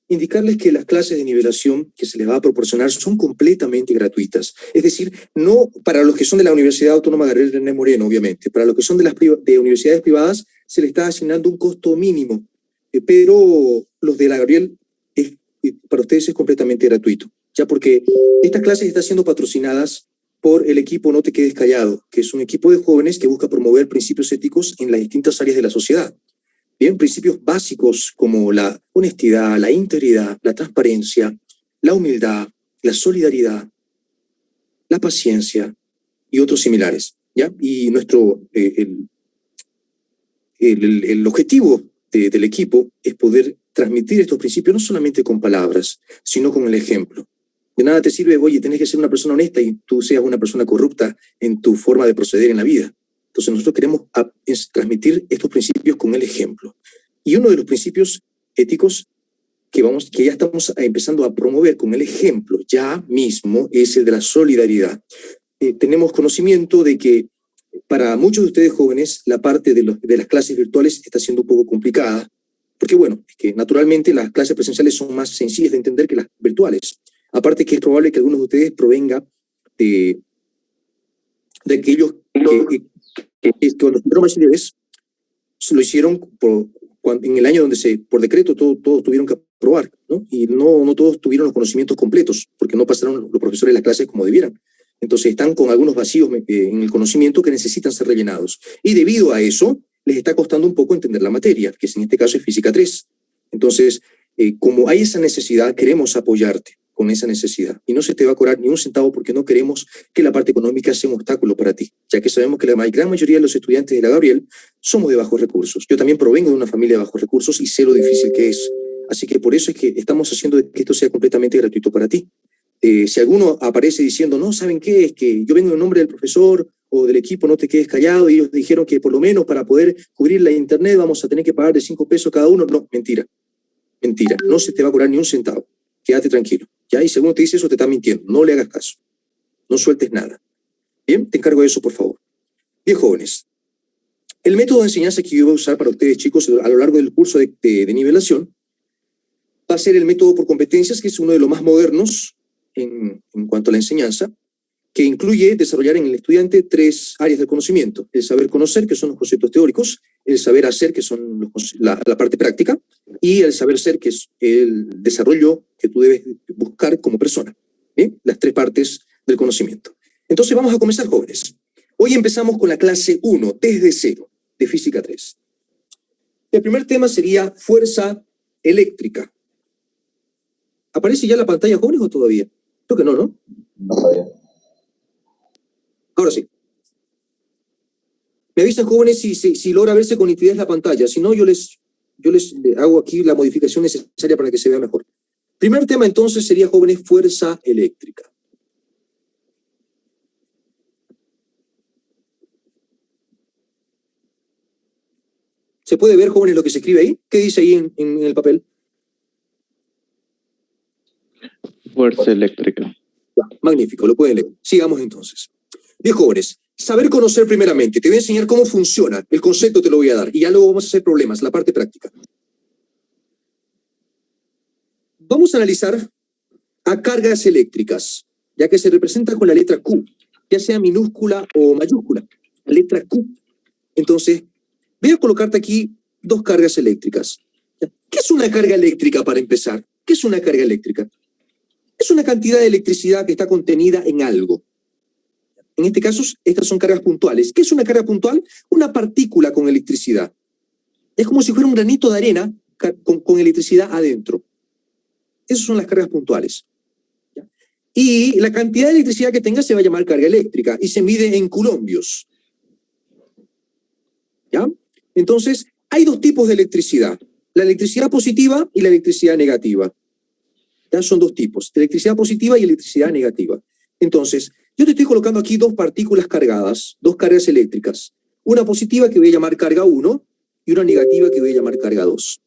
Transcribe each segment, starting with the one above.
indicarles que las clases de nivelación que se les va a proporcionar son completamente gratuitas. Es decir, no para los que son de la Universidad Autónoma Gabriel René Moreno, obviamente, para los que son de universidades privadas se les está asignando un costo mínimo, pero los de la Gabriel para ustedes es completamente gratuito, ya porque estas clases están siendo patrocinadas por el equipo No Te Quedes Callado, que es un equipo de jóvenes que busca promover principios éticos en las distintas áreas de la sociedad. Bien, principios básicos como la honestidad, la integridad, la transparencia, la humildad, la solidaridad, la paciencia y otros similares, ¿ya? Y el objetivo del equipo es poder transmitir estos principios no solamente con palabras, sino con el ejemplo. De nada te sirve, oye, tenés que ser una persona honesta y tú seas una persona corrupta en tu forma de proceder en la vida. Entonces nosotros queremos transmitir estos principios con el ejemplo. Y uno de los principios éticos que ya estamos empezando a promover con el ejemplo ya mismo es el de la solidaridad. Tenemos conocimiento de que para muchos de ustedes jóvenes la parte de las clases virtuales está siendo un poco complicada, porque bueno, es que naturalmente las clases presenciales son más sencillas de entender que las virtuales. Aparte que es probable que algunos de ustedes provenga de aquellos que con los síndromes bachilleres lo hicieron en el año donde por decreto todos tuvieron que aprobar, ¿no? Y no todos tuvieron los conocimientos completos, porque no pasaron los profesores las clases como debieran. Entonces están con algunos vacíos en el conocimiento que necesitan ser rellenados. Y debido a eso, les está costando un poco entender la materia, que en este caso es Física 3. Entonces, como hay esa necesidad, queremos apoyarte con esa necesidad. Y no se te va a cobrar ni un centavo porque no queremos que la parte económica sea un obstáculo para ti, ya que sabemos que la gran mayoría de los estudiantes de la Gabriel somos de bajos recursos. Yo también provengo de una familia de bajos recursos y sé lo difícil que es. Así que por eso es que estamos haciendo que esto sea completamente gratuito para ti. Si alguno aparece diciendo, no, ¿saben qué? Es que yo vengo en nombre del profesor o del equipo No Te Quedes Callado y ellos dijeron que por lo menos para poder cubrir la internet vamos a tener que pagar de 5 pesos cada uno. No, mentira. Mentira. No se te va a cobrar ni un centavo. Quédate tranquilo. ¿Ya? Y según te dice eso, te está mintiendo. No le hagas caso. No sueltes nada. Bien, te encargo de eso, por favor. Bien, jóvenes. El método de enseñanza que yo voy a usar para ustedes, chicos, a lo largo del curso de nivelación, va a ser el método por competencias, que es uno de los más modernos en cuanto a la enseñanza, que incluye desarrollar en el estudiante 3 áreas del conocimiento. El saber conocer, que son los conceptos teóricos, el saber hacer, que son la parte práctica, y el saber ser, que es el desarrollo que tú debes buscar como persona. ¿Bien? Las 3 partes del conocimiento. Entonces vamos a comenzar, jóvenes. Hoy empezamos con la clase 1, desde cero, de Física 3. El primer tema sería fuerza eléctrica. ¿Aparece ya la pantalla, jóvenes, o todavía? Creo que no, ¿no? No todavía. Ahora sí. Me avisan, jóvenes, si logra verse con nitidez la pantalla. Si no, yo les hago aquí la modificación necesaria para que se vea mejor. Primer tema, entonces, sería, jóvenes, fuerza eléctrica. ¿Se puede ver, jóvenes, lo que se escribe ahí? ¿Qué dice ahí en el papel? Fuerza eléctrica. Magnífico, lo pueden leer. Sigamos entonces. Bien, jóvenes, saber conocer primeramente. Te voy a enseñar cómo funciona. El concepto te lo voy a dar. Y ya luego vamos a hacer problemas, la parte práctica. Vamos a analizar a cargas eléctricas, ya que se representa con la letra Q, ya sea minúscula o mayúscula. La letra Q. Entonces, voy a colocarte aquí 2 cargas eléctricas. ¿Qué es una carga eléctrica para empezar? ¿Qué es una carga eléctrica? Es una cantidad de electricidad que está contenida en algo. En este caso, estas son cargas puntuales. ¿Qué es una carga puntual? Una partícula con electricidad. Es como si fuera un granito de arena con electricidad adentro. Esas son las cargas puntuales. Y la cantidad de electricidad que tenga se va a llamar carga eléctrica y se mide en coulombios. ¿Ya? Entonces, hay 2 tipos de electricidad. La electricidad positiva y la electricidad negativa. Ya son 2 tipos, electricidad positiva y electricidad negativa. Entonces, yo te estoy colocando aquí 2 partículas cargadas, 2 cargas eléctricas. Una positiva que voy a llamar carga 1 y una negativa que voy a llamar carga 2.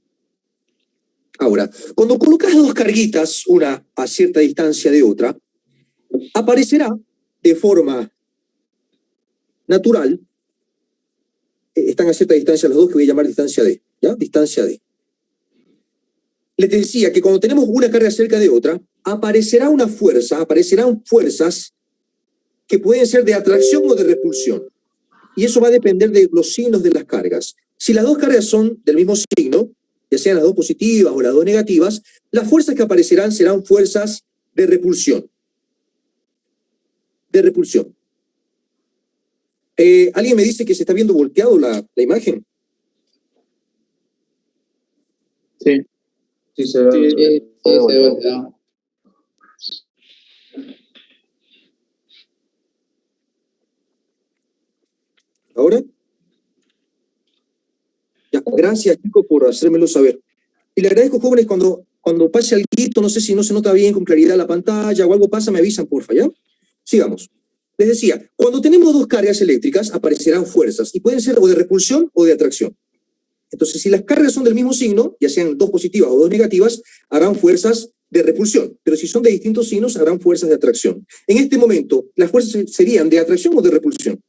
Ahora, cuando colocas 2 carguitas, una a cierta distancia de otra, aparecerá de forma natural, están a cierta distancia los 2 que voy a llamar distancia D, ¿ya? Distancia D. les decía que cuando tenemos una carga cerca de otra, aparecerán fuerzas que pueden ser de atracción o de repulsión. Y eso va a depender de los signos de las cargas. Si las dos cargas son del mismo signo, ya sean las dos positivas o las dos negativas, las fuerzas que aparecerán serán fuerzas de repulsión. De repulsión. ¿Alguien me dice que se está viendo volteado la imagen? Sí. Sí, se ve. Sí, se ve. ¿Ahora? Ya, gracias, chicos, por hacérmelo saber. Y le agradezco, jóvenes, cuando pase algo, no sé si no se nota bien con claridad la pantalla o algo pasa, me avisan, porfa, ¿ya? Sigamos. Les decía, cuando tenemos dos cargas eléctricas, aparecerán fuerzas, y pueden ser o de repulsión o de atracción. Entonces, si las cargas son del mismo signo, ya sean dos positivas o dos negativas, harán fuerzas de repulsión. Pero si son de distintos signos, harán fuerzas de atracción. En este momento, ¿las fuerzas serían de atracción o de repulsión?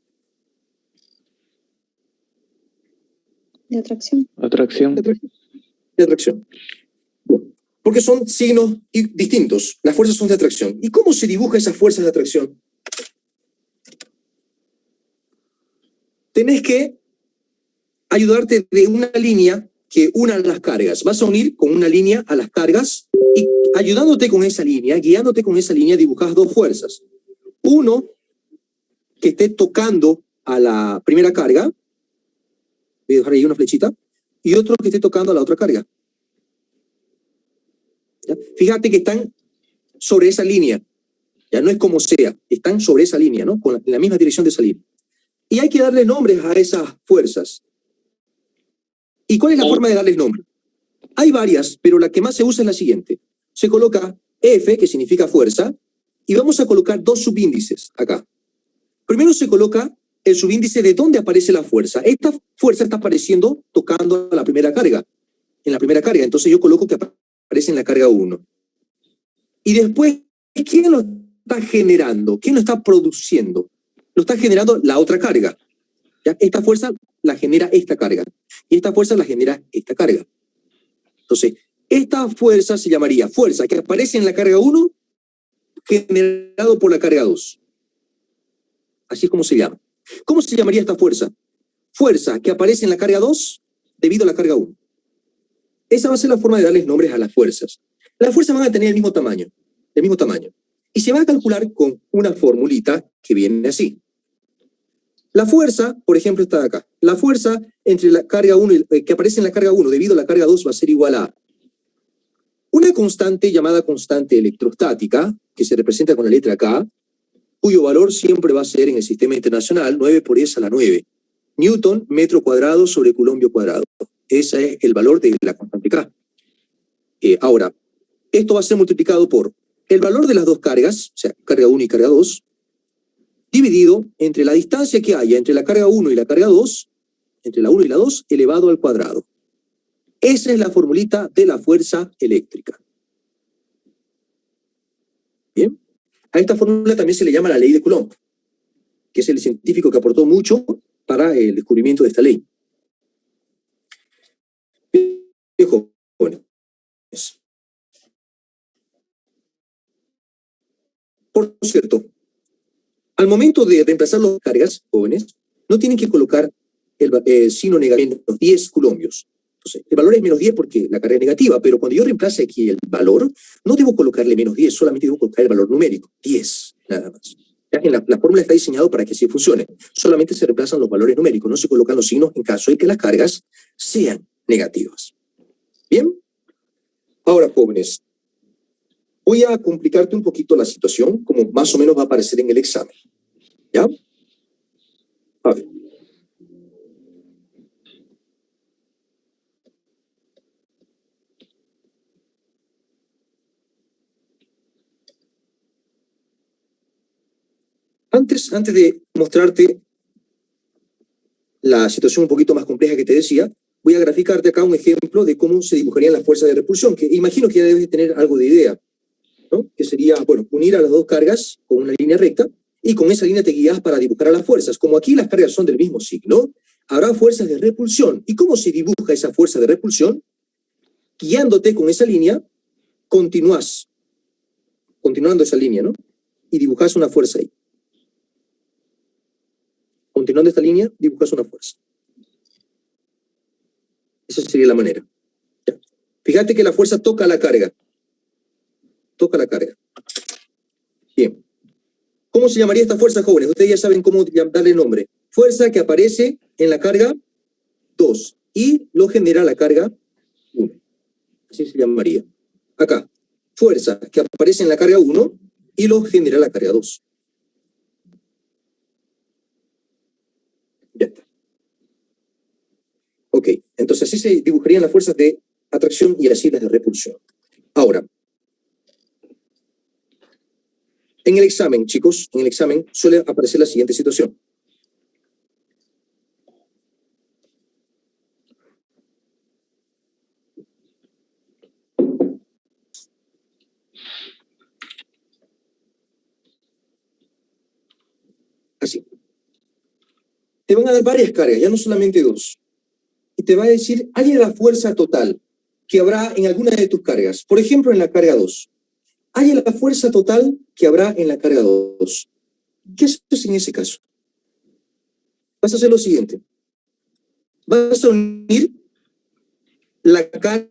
De atracción. Atracción. De atracción. Bueno, porque son signos distintos. Las fuerzas son de atracción. ¿Y cómo se dibuja esas fuerzas de atracción? Tenés que ayudarte de una línea que una las cargas. Vas a unir con una línea a las cargas y ayudándote con esa línea, guiándote con esa línea, dibujas dos fuerzas. Uno que esté tocando a la primera carga, voy a dejar ahí una flechita, y otro que esté tocando a la otra carga. ¿Ya? Fíjate que están sobre esa línea. Ya no es como sea, están sobre esa línea, ¿no? En la misma dirección de esa línea. Y hay que darle nombres a esas fuerzas. ¿Y cuál es la forma de darles nombre? Hay varias, pero la que más se usa es la siguiente. Se coloca F, que significa fuerza, y vamos a colocar dos subíndices acá. Primero se coloca el subíndice de dónde aparece la fuerza. Esta fuerza está apareciendo tocando a la primera carga. En la primera carga, entonces yo coloco que aparece en la carga 1. Y después, ¿quién lo está generando? ¿Quién lo está produciendo? Lo está generando la otra carga. ¿Ya? Esta fuerza la genera esta carga. Y esta fuerza la genera esta carga. Entonces, esta fuerza se llamaría fuerza que aparece en la carga 1 generado por la carga 2. Así es como se llama. ¿Cómo se llamaría esta fuerza? Fuerza que aparece en la carga 2 debido a la carga 1. Esa va a ser la forma de darles nombres a las fuerzas. Las fuerzas van a tener el mismo tamaño. Y se va a calcular con una formulita que viene así. La fuerza, por ejemplo, está acá. La fuerza entre la carga 1 que aparece en la carga 1 debido a la carga 2 va a ser igual a una constante llamada constante electrostática, que se representa con la letra K, cuyo valor siempre va a ser en el sistema internacional 9 por 10 a la 9. Newton, metro cuadrado sobre coulombio cuadrado. Ese es el valor de la constante K. Ahora, esto va a ser multiplicado por el valor de las dos cargas, o sea, carga 1 y carga 2, dividido entre la distancia que haya entre la carga 1 y la carga 2, entre la 1 y la 2, elevado al cuadrado. Esa es la formulita de la fuerza eléctrica. Bien. A esta fórmula también se le llama la ley de Coulomb, que es el científico que aportó mucho para el descubrimiento de esta ley. Bien, jóvenes. Por cierto, al momento de reemplazar las cargas, jóvenes, no tienen que colocar el signo negativo, menos 10 coulombios. Entonces, el valor es menos 10 porque la carga es negativa, pero cuando yo reemplace aquí el valor, no debo colocarle menos 10, solamente debo colocar el valor numérico, 10, nada más. Ya que la fórmula está diseñada para que así funcione. Solamente se reemplazan los valores numéricos, no se colocan los signos en caso de que las cargas sean negativas. ¿Bien? Ahora, jóvenes, voy a complicarte un poquito la situación, como más o menos va a aparecer en el examen. ¿Ya? A ver. Antes de mostrarte la situación un poquito más compleja que te decía, voy a graficarte acá un ejemplo de cómo se dibujarían las fuerzas de repulsión, que imagino que ya debes tener algo de idea, ¿no? Que sería, bueno, unir a las dos cargas con una línea recta, y con esa línea te guías para dibujar a las fuerzas. Como aquí las cargas son del mismo signo, habrá fuerzas de repulsión. ¿Y cómo se dibuja esa fuerza de repulsión? guiándote con esa línea, continuando esa línea, ¿no? Y dibujas una fuerza ahí. Continuando esta línea, dibujas una fuerza. Esa sería la manera. ¿Ya? Fíjate que la fuerza toca la carga. Toca la carga. Bien. ¿Cómo se llamaría esta fuerza, jóvenes? Ustedes ya saben cómo darle nombre. Fuerza que aparece en la carga 2 y lo genera la carga 1. Así se llamaría. Acá. Fuerza que aparece en la carga 1 y lo genera la carga 2. Ya está. Ok, entonces así se dibujarían las fuerzas de atracción y así las de repulsión. Ahora, en el examen, chicos, en el examen suele aparecer la siguiente situación. Así. Te van a dar varias cargas, ya no solamente 2. Y te va a decir, hay la fuerza total que habrá en alguna de tus cargas. Por ejemplo, en la carga 2. Hay la fuerza total que habrá en la carga 2. ¿Qué haces en ese caso? Vas a hacer lo siguiente. Vas a unir la carga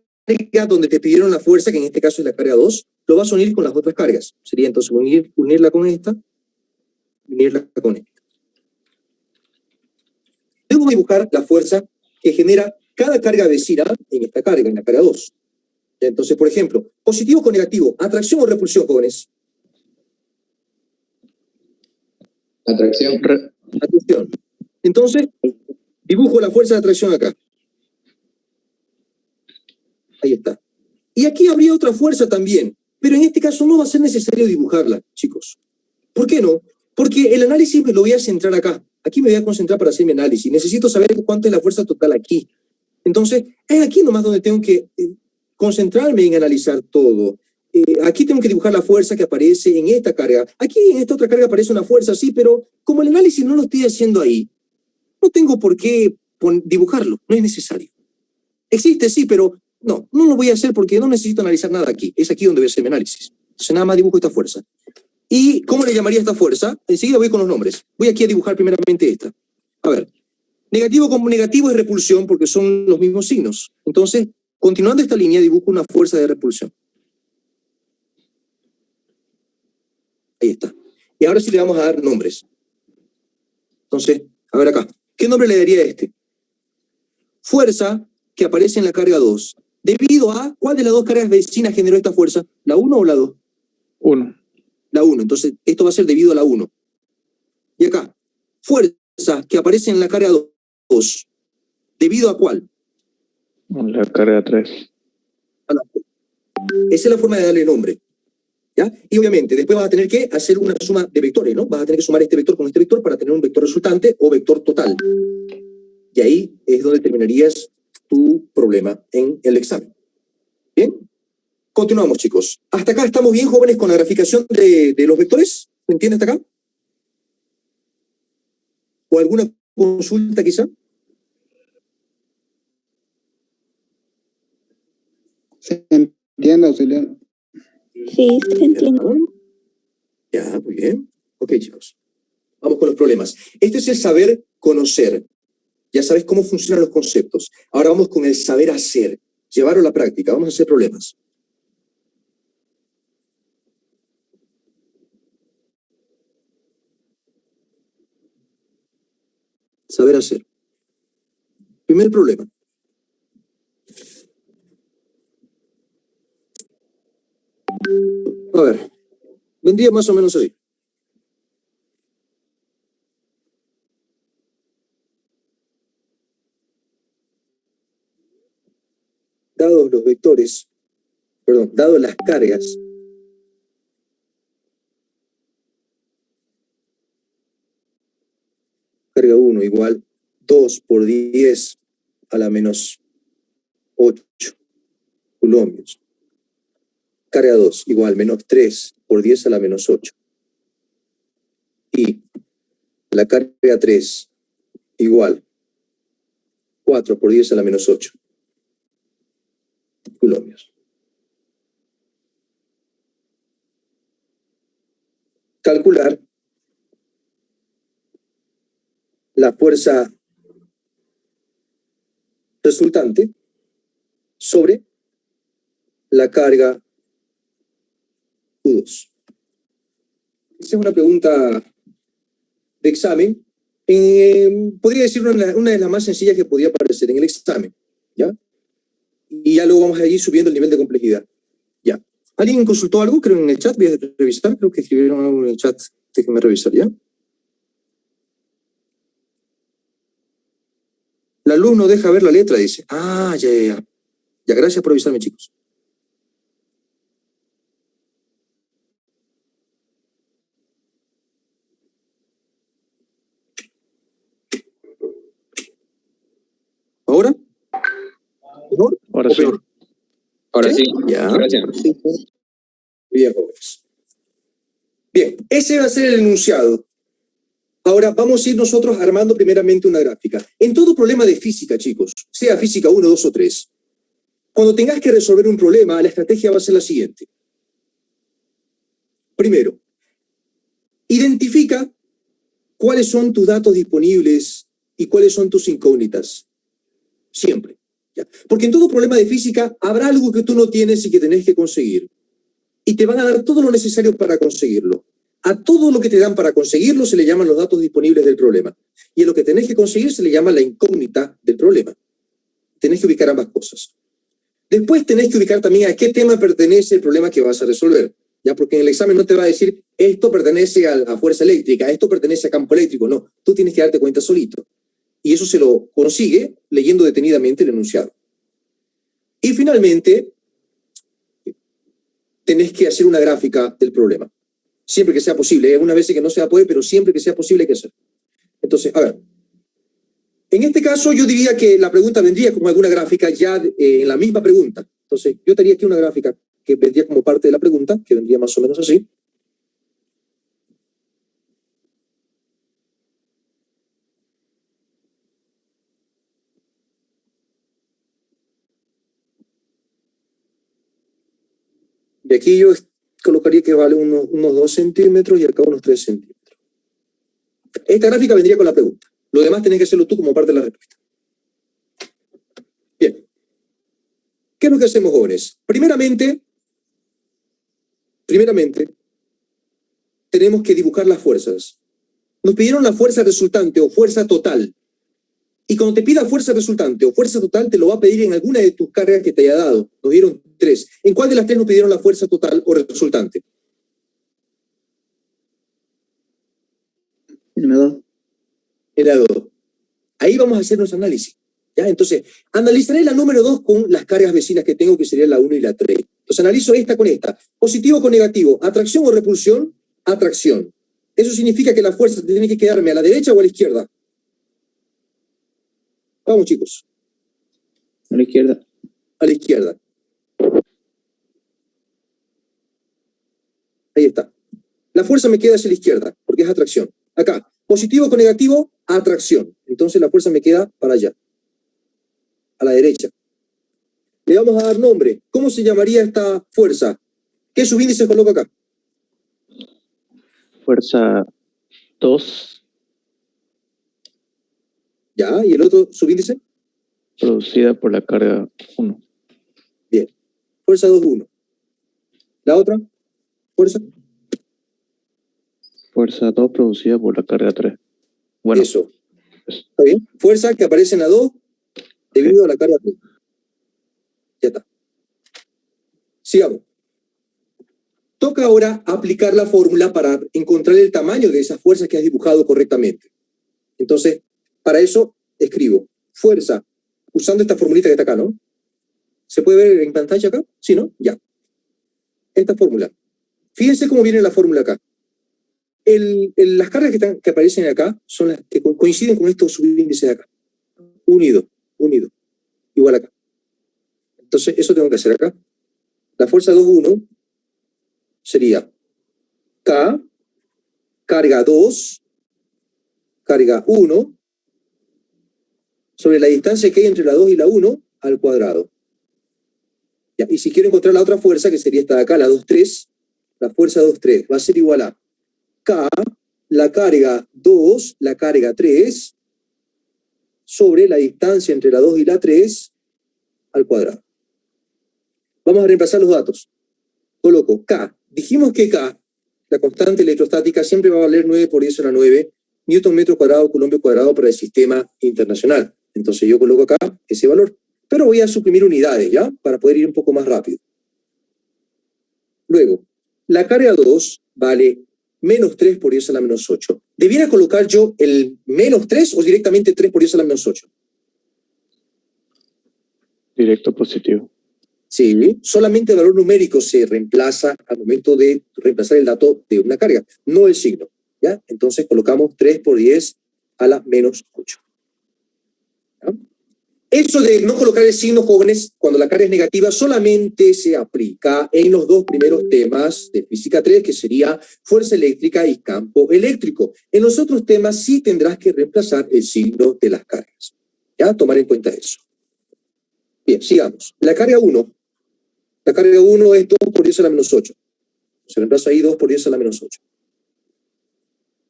donde te pidieron la fuerza, que en este caso es la carga 2, lo vas a unir con las otras cargas. Sería entonces unirla con esta, unirla con esta. Luego voy a dibujar la fuerza que genera cada carga vecina en esta carga, en la carga 2. Entonces, por ejemplo, positivo con negativo, ¿atracción o repulsión, jóvenes? Atracción. Atracción. Entonces, dibujo la fuerza de atracción acá. Ahí está. Y aquí habría otra fuerza también, pero en este caso no va a ser necesario dibujarla, chicos. ¿Por qué no? Porque el análisis me lo voy a centrar acá. Aquí me voy a concentrar para hacer mi análisis. Necesito saber cuánto es la fuerza total aquí. Entonces, es aquí nomás donde tengo que concentrarme en analizar todo. Aquí tengo que dibujar la fuerza que aparece en esta carga. Aquí en esta otra carga aparece una fuerza, sí, pero como el análisis no lo estoy haciendo ahí, no tengo por qué dibujarlo, no es necesario. Existe, sí, pero no lo voy a hacer porque no necesito analizar nada aquí. Es aquí donde voy a hacer mi análisis. Entonces nada más dibujo esta fuerza. ¿Y cómo le llamaría esta fuerza? Enseguida voy con los nombres. Voy aquí a dibujar primeramente esta. A ver, negativo con negativo es repulsión porque son los mismos signos. Entonces, continuando esta línea, dibujo una fuerza de repulsión. Ahí está. Y ahora sí le vamos a dar nombres. Entonces, a ver acá. ¿Qué nombre le daría a este? Fuerza que aparece en la carga 2. Debido a, ¿cuál de las dos cargas vecinas generó esta fuerza? ¿La 1 o la 2? 1. La 1. Entonces, esto va a ser debido a la 1. Y acá, fuerza que aparece en la carga 2. ¿Debido a cuál? La carga 3. Esa es la forma de darle nombre. ¿Ya? Y obviamente, después vas a tener que hacer una suma de vectores, ¿no? Vas a tener que sumar este vector con este vector para tener un vector resultante o vector total. Y ahí es donde terminarías tu problema en el examen. ¿Bien? Continuamos, chicos. ¿Hasta acá estamos bien, jóvenes, con la graficación de los vectores? ¿Se entiende hasta acá? ¿O alguna consulta quizá? Se entiende, auxiliar. Sí, se entiende. Ya, muy bien. Ok, chicos. Vamos con los problemas. Este es el saber conocer. Ya sabes cómo funcionan los conceptos. Ahora vamos con el saber hacer. Llevarlo a la práctica. Vamos a hacer problemas. Saber hacer. Primer problema. A ver. Vendría más o menos ahí. Dados los vectores, dados las cargas, carga 1 igual 2 por 10 a la menos 8 coulombs. Carga 2 igual menos 3 por 10 a la menos 8. Y la carga 3 igual 4 por 10 a la menos 8. coulombs. Calcular la fuerza resultante sobre la carga Q2. Esa es una pregunta de examen. Podría decir una de las más sencillas que podría aparecer en el examen, ¿ya? Y ya luego vamos a ir subiendo el nivel de complejidad. Ya. ¿Alguien consultó algo? Creo en el chat, voy a revisar. Creo que escribieron algo en el chat. Déjenme revisar, ¿ya? La luz no deja ver la letra, dice. Ah, ya. Ya, gracias por avisarme, chicos. ¿Ahora? ¿Mejor? Ahora ¿O sí. peor? Ahora sí. Ya. Gracias. Bien, jóvenes. Bien, ese va a ser el enunciado. Ahora vamos a ir nosotros armando primeramente una gráfica. En todo problema de física, chicos, sea física 1, 2 o 3, cuando tengas que resolver un problema, la estrategia va a ser la siguiente. Primero, identifica cuáles son tus datos disponibles y cuáles son tus incógnitas. Siempre. ¿Ya? Porque en todo problema de física habrá algo que tú no tienes y que tenés que conseguir. Y te van a dar todo lo necesario para conseguirlo. A todo lo que te dan para conseguirlo se le llaman los datos disponibles del problema. Y a lo que tenés que conseguir se le llama la incógnita del problema. Tenés que ubicar ambas cosas. Después tenés que ubicar también a qué tema pertenece el problema que vas a resolver. ¿Ya? Porque en el examen no te va a decir, esto pertenece a fuerza eléctrica, esto pertenece a campo eléctrico. No, tú tienes que darte cuenta solito. Y eso se lo consigue leyendo detenidamente el enunciado. Y finalmente, tenés que hacer una gráfica del problema. Siempre que sea posible. Algunas veces que no se puede, pero siempre que sea posible hay que hacer. Entonces, a ver. En este caso, yo diría que la pregunta vendría como alguna gráfica ya en la misma pregunta. Entonces, yo te haría aquí una gráfica que vendría como parte de la pregunta, que vendría más o menos así. Y aquí yo colocaría que vale unos 2 centímetros y acá unos 3 centímetros. Esta gráfica vendría con la pregunta. Lo demás tenés que hacerlo tú como parte de la respuesta. Bien. ¿Qué es lo que hacemos, jóvenes? Primeramente, tenemos que dibujar las fuerzas. Nos pidieron la fuerza resultante o fuerza total. Y cuando te pida fuerza resultante o fuerza total, te lo va a pedir en alguna de tus cargas que te haya dado. Nos dieron 3. ¿En cuál de las 3 nos pidieron la fuerza total o resultante? En la 2. En la 2. Ahí vamos a hacer nuestro análisis. ¿Ya? Entonces, analizaré la número 2 con las cargas vecinas que tengo, que serían la 1 y la 3. Entonces, analizo esta con esta. Positivo con negativo. ¿Atracción o repulsión? Atracción. Eso significa que la fuerza tiene que quedarme a la derecha o a la izquierda. Vamos, chicos. A la izquierda. A la izquierda. Ahí está. La fuerza me queda hacia la izquierda, porque es atracción. Acá, positivo con negativo, atracción. Entonces la fuerza me queda para allá, a la derecha. Le vamos a dar nombre. ¿Cómo se llamaría esta fuerza? ¿Qué subíndice coloco acá? Fuerza 2, Ya, ¿y el otro subíndice? producida por la carga 1. Bien. Fuerza 2, 1. ¿La otra? ¿Fuerza? Fuerza 2, producida por la carga 3. Bueno, Eso. ¿Está bien? Fuerza que aparece en la 2 debido a la carga 3. Ya está. Sigamos. Toca ahora aplicar la fórmula para encontrar el tamaño de esa fuerza que has dibujado correctamente. Entonces, para eso escribo fuerza, usando esta formulita que está acá, ¿no? ¿Se puede ver en pantalla acá? ¿Sí, no? Ya. Esta fórmula. Fíjense cómo viene la fórmula acá. Las cargas que aparecen acá son las que coinciden con estos subíndices de acá. Unido. Igual acá. Entonces, eso tengo que hacer acá. La fuerza 2,1 sería K, carga 2, carga 1, sobre la distancia que hay entre la 2 y la 1 al cuadrado. Ya, y si quiero encontrar la otra fuerza, que sería esta de acá, la 2,3, la fuerza 2,3 va a ser igual a K, la carga 2, la carga 3, sobre la distancia entre la 2 y la 3 al cuadrado. Vamos a reemplazar los datos. Coloco K. Dijimos que K, la constante electrostática, siempre va a valer 9 por 10 a la 9 newton metro cuadrado, coulomb cuadrado para el sistema internacional. Entonces yo coloco acá ese valor. Pero voy a suprimir unidades, ¿ya? Para poder ir un poco más rápido. Luego, la carga 2 vale menos 3 por 10 a la menos 8. ¿Debiera colocar yo el menos 3 o directamente 3 por 10 a la menos 8? Directo positivo. Sí, solamente el valor numérico se reemplaza al momento de reemplazar el dato de una carga, no el signo, ¿ya? Entonces colocamos 3 por 10 a la menos 8. ¿Ya? Eso de no colocar el signo, jóvenes, cuando la carga es negativa, solamente se aplica en los dos primeros temas de física 3, que sería fuerza eléctrica y campo eléctrico. En los otros temas sí tendrás que reemplazar el signo de las cargas. ¿Ya? Tomar en cuenta eso. Bien, sigamos. La carga 1. La carga 1 es 2 por 10 a la menos 8. Se reemplaza ahí 2 por 10 a la menos 8.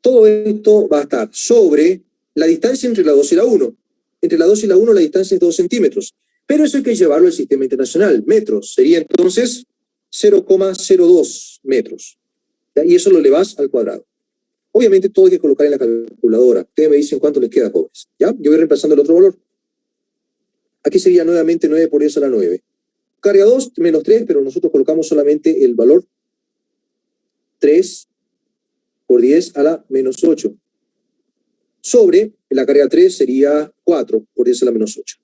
Todo esto va a estar sobre la distancia entre la 2 y la 1. Entre la 2 y la 1 la distancia es 2 centímetros. Pero eso hay que llevarlo al sistema internacional. Metros. Sería entonces 0,02 metros. ¿Ya? Y eso lo elevas al cuadrado. Obviamente todo hay que colocar en la calculadora. Ustedes me dicen cuánto les queda, jóvenes. ¿Ya? Yo voy reemplazando el otro valor. Aquí sería nuevamente 9 por 10 a la 9. Carga 2 menos 3, pero nosotros colocamos solamente el valor 3 por 10 a la menos 8. Sobre la carga 3 sería 4 por 10 a la menos 8.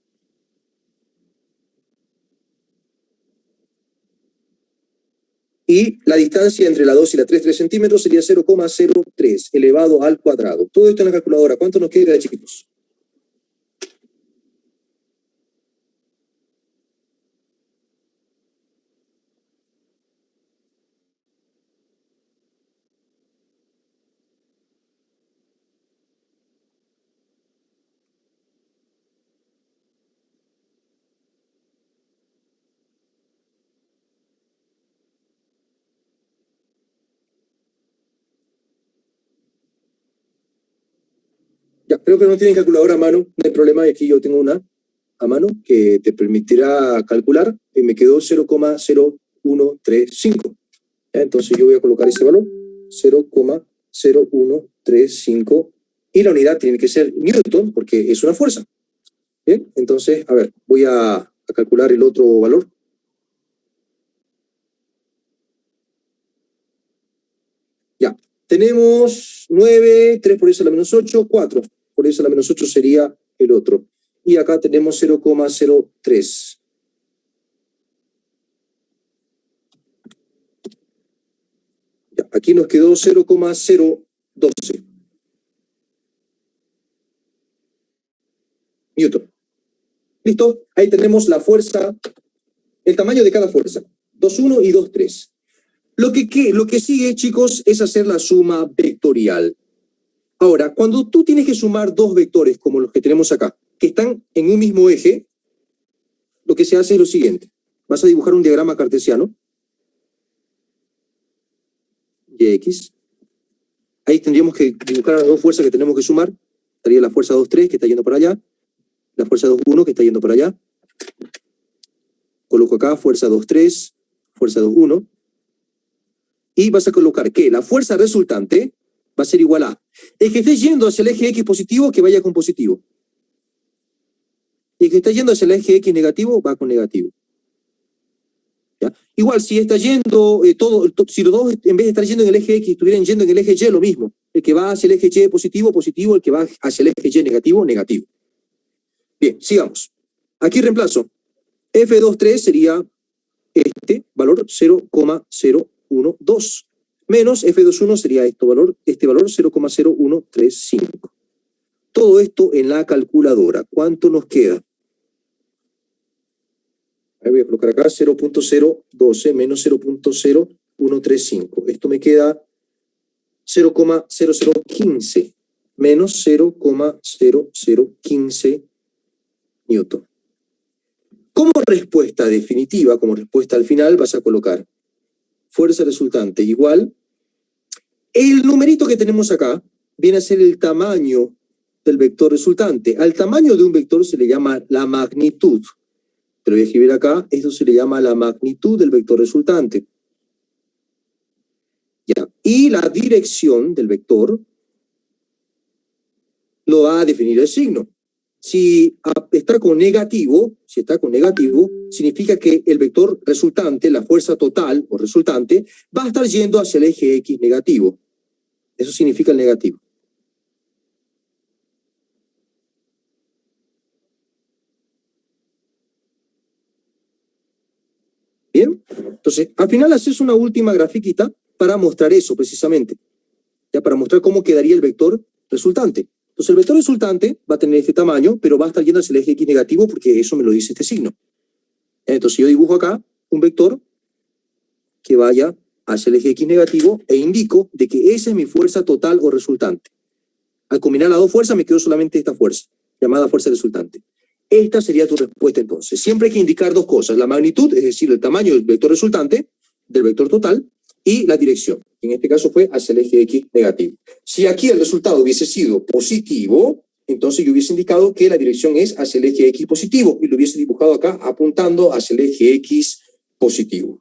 Y la distancia entre la 2 y la 3 centímetros, sería 0,03 elevado al cuadrado. Todo esto en la calculadora. ¿Cuánto nos queda, chicos? Ya, creo que no tienen calculadora a mano, no hay problema, aquí yo tengo una a mano que te permitirá calcular y me quedó 0,0135. Entonces yo voy a colocar ese valor, 0,0135, y la unidad tiene que ser newton porque es una fuerza. Bien, entonces, a ver, voy a calcular el otro valor. Ya, tenemos 9, 3 por 10 a la menos 8, 4 por 10 a la menos 8 sería el otro. Y acá tenemos 0,03. Ya, aquí nos quedó 0,012 newton. ¿Listo? Ahí tenemos la fuerza, el tamaño de cada fuerza. 2,1 y 2,3. Lo que sigue, chicos, es hacer la suma vectorial. Ahora, cuando tú tienes que sumar dos vectores, como los que tenemos acá, que están en un mismo eje, lo que se hace es lo siguiente. Vas a dibujar un diagrama cartesiano. Y X. Ahí tendríamos que dibujar las dos fuerzas que tenemos que sumar. Estaría la fuerza 2,3 que está yendo para allá. La fuerza 2,1 que está yendo para allá. Coloco acá fuerza 2,3, fuerza 2,1. Y vas a colocar que la fuerza resultante va a ser igual a el que esté yendo hacia el eje X positivo, que vaya con positivo. Y el que está yendo hacia el eje X negativo, va con negativo. ¿Ya? Igual, si está yendo si los dos, en vez de estar yendo en el eje X, estuvieran yendo en el eje Y, lo mismo. El que va hacia el eje Y positivo, positivo. El que va hacia el eje Y negativo, negativo. Bien, sigamos. Aquí reemplazo. F2,3 sería este valor 0,012. Menos F2,1 sería este valor 0,0135. Todo esto en la calculadora. ¿Cuánto nos queda? Ahí voy a colocar acá 0,012 menos 0,0135. Esto me queda 0,0015 menos 0,0015 newton. Como respuesta definitiva, como respuesta al final, vas a colocar fuerza resultante igual. El numerito que tenemos acá viene a ser el tamaño del vector resultante. Al tamaño de un vector se le llama la magnitud. Te lo voy a escribir acá. Esto se le llama la magnitud del vector resultante. Ya. Y la dirección del vector lo va a definir el signo. Si está con negativo, significa que el vector resultante, la fuerza total o resultante, va a estar yendo hacia el eje X negativo. Eso significa el negativo. Bien, entonces al final haces una última grafiquita para mostrar eso precisamente. Ya, para mostrar cómo quedaría el vector resultante. Entonces el vector resultante va a tener este tamaño, pero va a estar yendo hacia el eje X negativo porque eso me lo dice este signo. Entonces yo dibujo acá un vector que vaya hacia el eje X negativo e indico de que esa es mi fuerza total o resultante. Al combinar las dos fuerzas me quedó solamente esta fuerza, llamada fuerza resultante. Esta sería tu respuesta entonces. Siempre hay que indicar dos cosas, la magnitud, es decir, el tamaño del vector resultante, del vector total, y la dirección. En este caso fue hacia el eje X negativo. Si aquí el resultado hubiese sido positivo, entonces yo hubiese indicado que la dirección es hacia el eje X positivo y lo hubiese dibujado acá apuntando hacia el eje X positivo.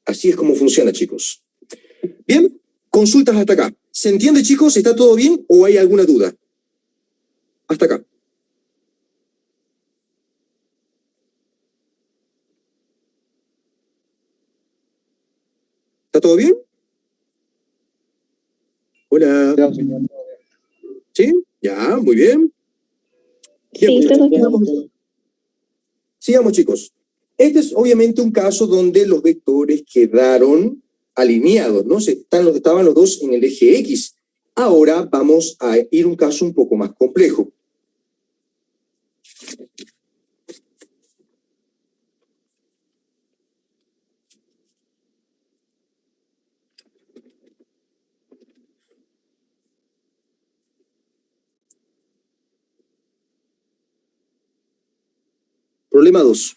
Así es como funciona, chicos. Bien, consultas hasta acá. ¿Se entiende, chicos? ¿Está todo bien o hay alguna duda? Hasta acá. ¿Está todo bien? Hola. ¿Sí? Ya, muy bien. Sí, todo bien. Sigamos, chicos. Este es obviamente un caso donde los vectores quedaron alineados, ¿no? Estaban los dos en el eje X. Ahora vamos a ir a un caso un poco más complejo. Problema 2.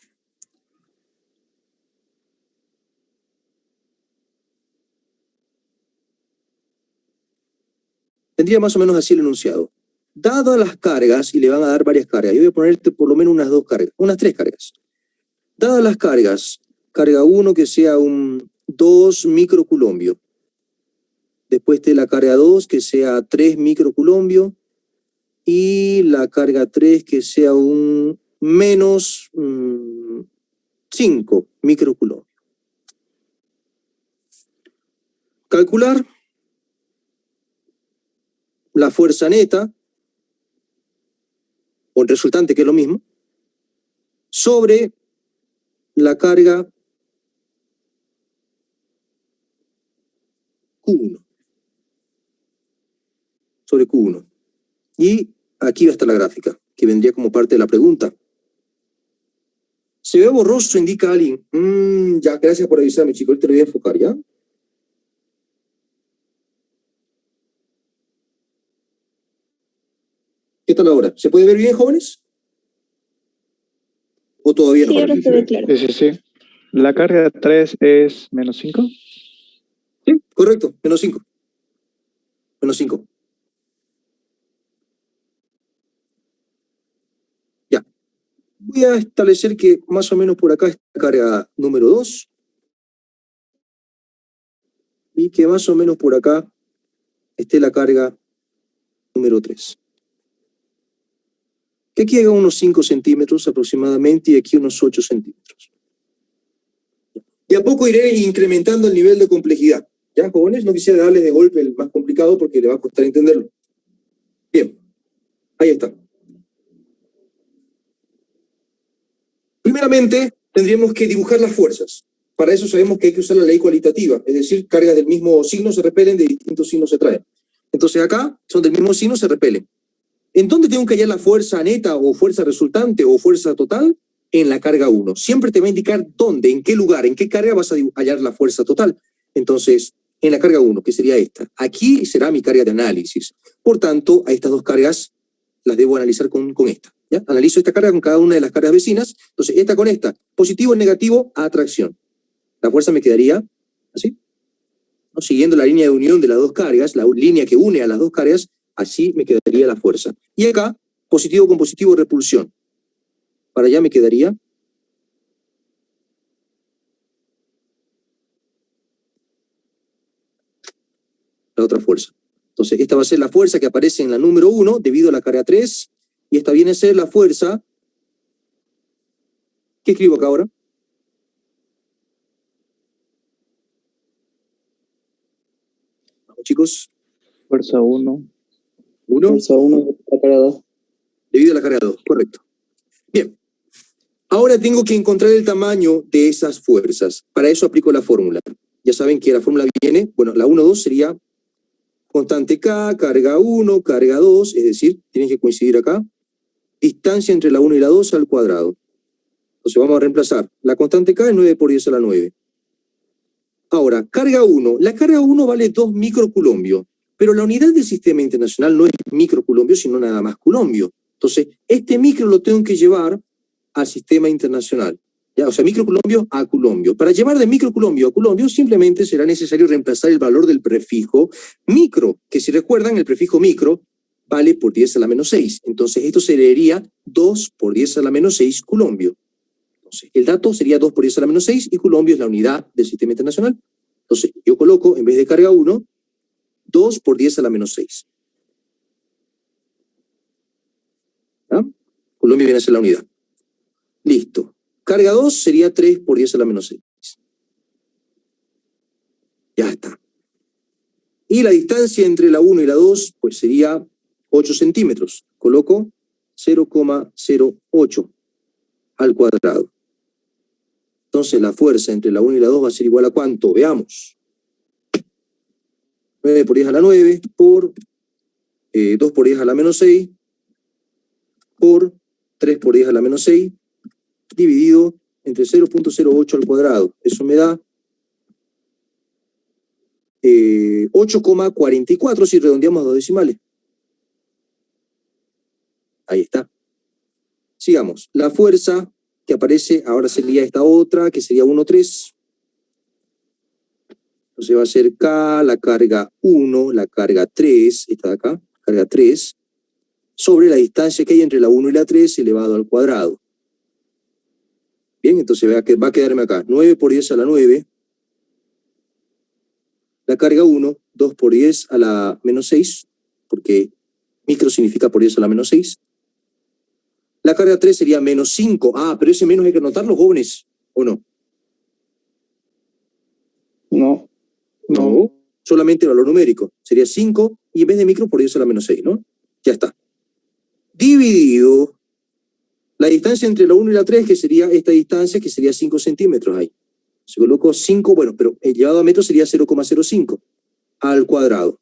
Tendría más o menos así el enunciado. Dadas las cargas, y le van a dar varias cargas, yo voy a ponerte por lo menos unas 3 cargas. Dadas las cargas, carga 1 que sea un 2 microcoulombios. Después de la carga 2 que sea 3 microcoulombios. Y la carga 3 que sea un menos 5 microcoulombios. Calcular la fuerza neta, o el resultante que es lo mismo, sobre la carga Q1. Sobre Q1. Y aquí va a estar la gráfica, que vendría como parte de la pregunta. Se ve borroso, indica alguien. Ya, gracias por avisarme, chicos. Ahorita lo voy a enfocar, ¿ya? ¿Qué tal ahora? ¿Se puede ver bien, jóvenes? ¿O todavía no? Sí, ahora se ve claro. Sí. ¿La carga 3 es menos 5? Sí, correcto, menos 5. Menos 5. Ya. Voy a establecer que más o menos por acá está la carga número 2. Y que más o menos por acá esté la carga número 3. Que aquí haga unos 5 centímetros aproximadamente y aquí unos 8 centímetros. Y a poco iré incrementando el nivel de complejidad. ¿Ya, jóvenes? No quisiera darles de golpe el más complicado porque le va a costar entenderlo. Bien, ahí está. Primeramente, tendríamos que dibujar las fuerzas. Para eso sabemos que hay que usar la ley cualitativa, es decir, cargas del mismo signo se repelen, de distintos signos se traen. Entonces acá son del mismo signo, se repelen. ¿En dónde tengo que hallar la fuerza neta o fuerza resultante o fuerza total? En la carga 1. Siempre te va a indicar dónde, en qué lugar, en qué carga vas a hallar la fuerza total. Entonces, en la carga 1, que sería esta. Aquí será mi carga de análisis. Por tanto, a estas dos cargas las debo analizar con esta. ¿Ya? Analizo esta carga con cada una de las cargas vecinas. Entonces, esta con esta. Positivo y negativo, atracción. La fuerza me quedaría así. ¿No? Siguiendo la línea de unión de las dos cargas, la línea que une a las dos cargas, así me quedaría la fuerza. Y acá, positivo con positivo, repulsión. Para allá me quedaría la otra fuerza. Entonces, esta va a ser la fuerza que aparece en la número 1 debido a la carga 3, y esta viene a ser la fuerza. ¿Qué escribo acá ahora? Vamos, chicos. Fuerza 1. 1 Fuerza 1, la carga 2. debido a la carga 2, correcto. Bien. Ahora tengo que encontrar el tamaño de esas fuerzas. Para eso aplico la fórmula. Ya saben que la fórmula viene, bueno, la 1, 2 sería constante K, carga 1, carga 2, es decir, tienen que coincidir acá. Distancia entre la 1 y la 2 al cuadrado. Entonces vamos a reemplazar. La constante K es 9 por 10 a la 9. Ahora, carga 1. La carga 1 vale 2 microculombios, pero la unidad del sistema internacional no es microculombio, sino nada más culombio. Entonces, este micro lo tengo que llevar al sistema internacional. ¿Ya? O sea, microculombio a culombio. Para llevar de microculombio a culombio, simplemente será necesario reemplazar el valor del prefijo micro, que si recuerdan, el prefijo micro vale por 10 a la menos 6. Entonces, esto se leería 2 por 10 a la menos 6 culombio. Entonces, el dato sería 2 por 10 a la menos 6 y culombio es la unidad del sistema internacional. Entonces, yo coloco, en vez de carga 1, 2 por 10 a la menos 6. ¿Ah? Culombio viene a ser la unidad. Listo. Carga 2 sería 3 por 10 a la menos 6. Ya está. Y la distancia entre la 1 y la 2, pues sería 8 centímetros. Coloco 0,08 al cuadrado. Entonces la fuerza entre la 1 y la 2 va a ser igual a ¿cuánto? Veamos. 9 por 10 a la 9 por 2 por 10 a la menos 6 por 3 por 10 a la menos 6 dividido entre 0,08 al cuadrado. Eso me da 8,44 si redondeamos a dos decimales. Ahí está. Sigamos. La fuerza que aparece ahora sería esta otra, que sería 1,3. Entonces va a ser K, la carga 1, la carga 3, esta de acá, carga 3, sobre la distancia que hay entre la 1 y la 3 elevado al cuadrado. Bien, entonces va a quedarme acá 9 por 10 a la 9, la carga 1, 2 por 10 a la menos 6, porque micro significa por 10 a la menos 6. La carga 3 sería menos 5. Ah, pero ese menos hay que anotarlo, jóvenes, ¿o no? No. No, solamente el valor numérico. Sería 5 y en vez de micro por 10 a la menos 6, ¿no? Ya está. Dividido la distancia entre la 1 y la 3, que sería esta distancia, que sería 5 centímetros ahí. Se colocó 5, bueno, pero el llevado a metro sería 0,05 al cuadrado.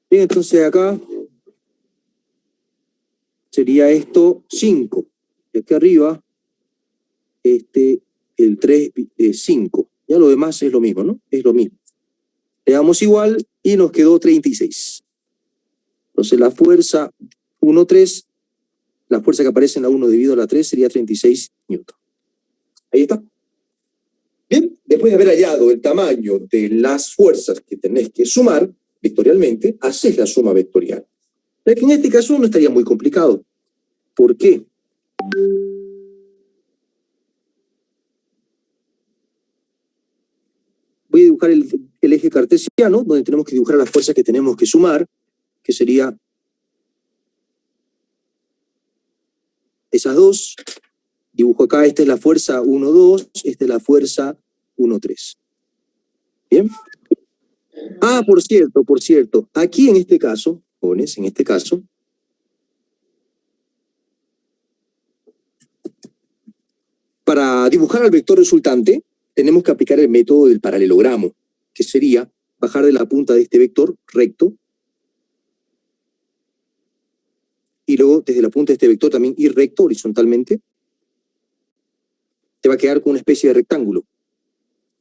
Bien, entonces acá sería esto 5. Y aquí arriba, el 3, 5. Ya lo demás es lo mismo, ¿no? Es lo mismo. Le damos igual y nos quedó 36. Entonces la fuerza 1,3, la fuerza que aparece en la 1 dividido a la 3 sería 36 newton. Ahí está. Bien, después de haber hallado el tamaño de las fuerzas que tenés que sumar vectorialmente, haces la suma vectorial. Ya que en este caso no estaría muy complicado. ¿Por qué? Voy a dibujar el eje cartesiano, donde tenemos que dibujar las fuerzas que tenemos que sumar, que sería esas dos. Dibujo acá, esta es la fuerza 1, 2, esta es la fuerza 1, 3. ¿Bien? Ah, por cierto, aquí en este caso, jóvenes, en este caso, para dibujar al vector resultante, tenemos que aplicar el método del paralelogramo, que sería bajar de la punta de este vector recto, y luego desde la punta de este vector también ir recto horizontalmente. Te va a quedar con una especie de rectángulo.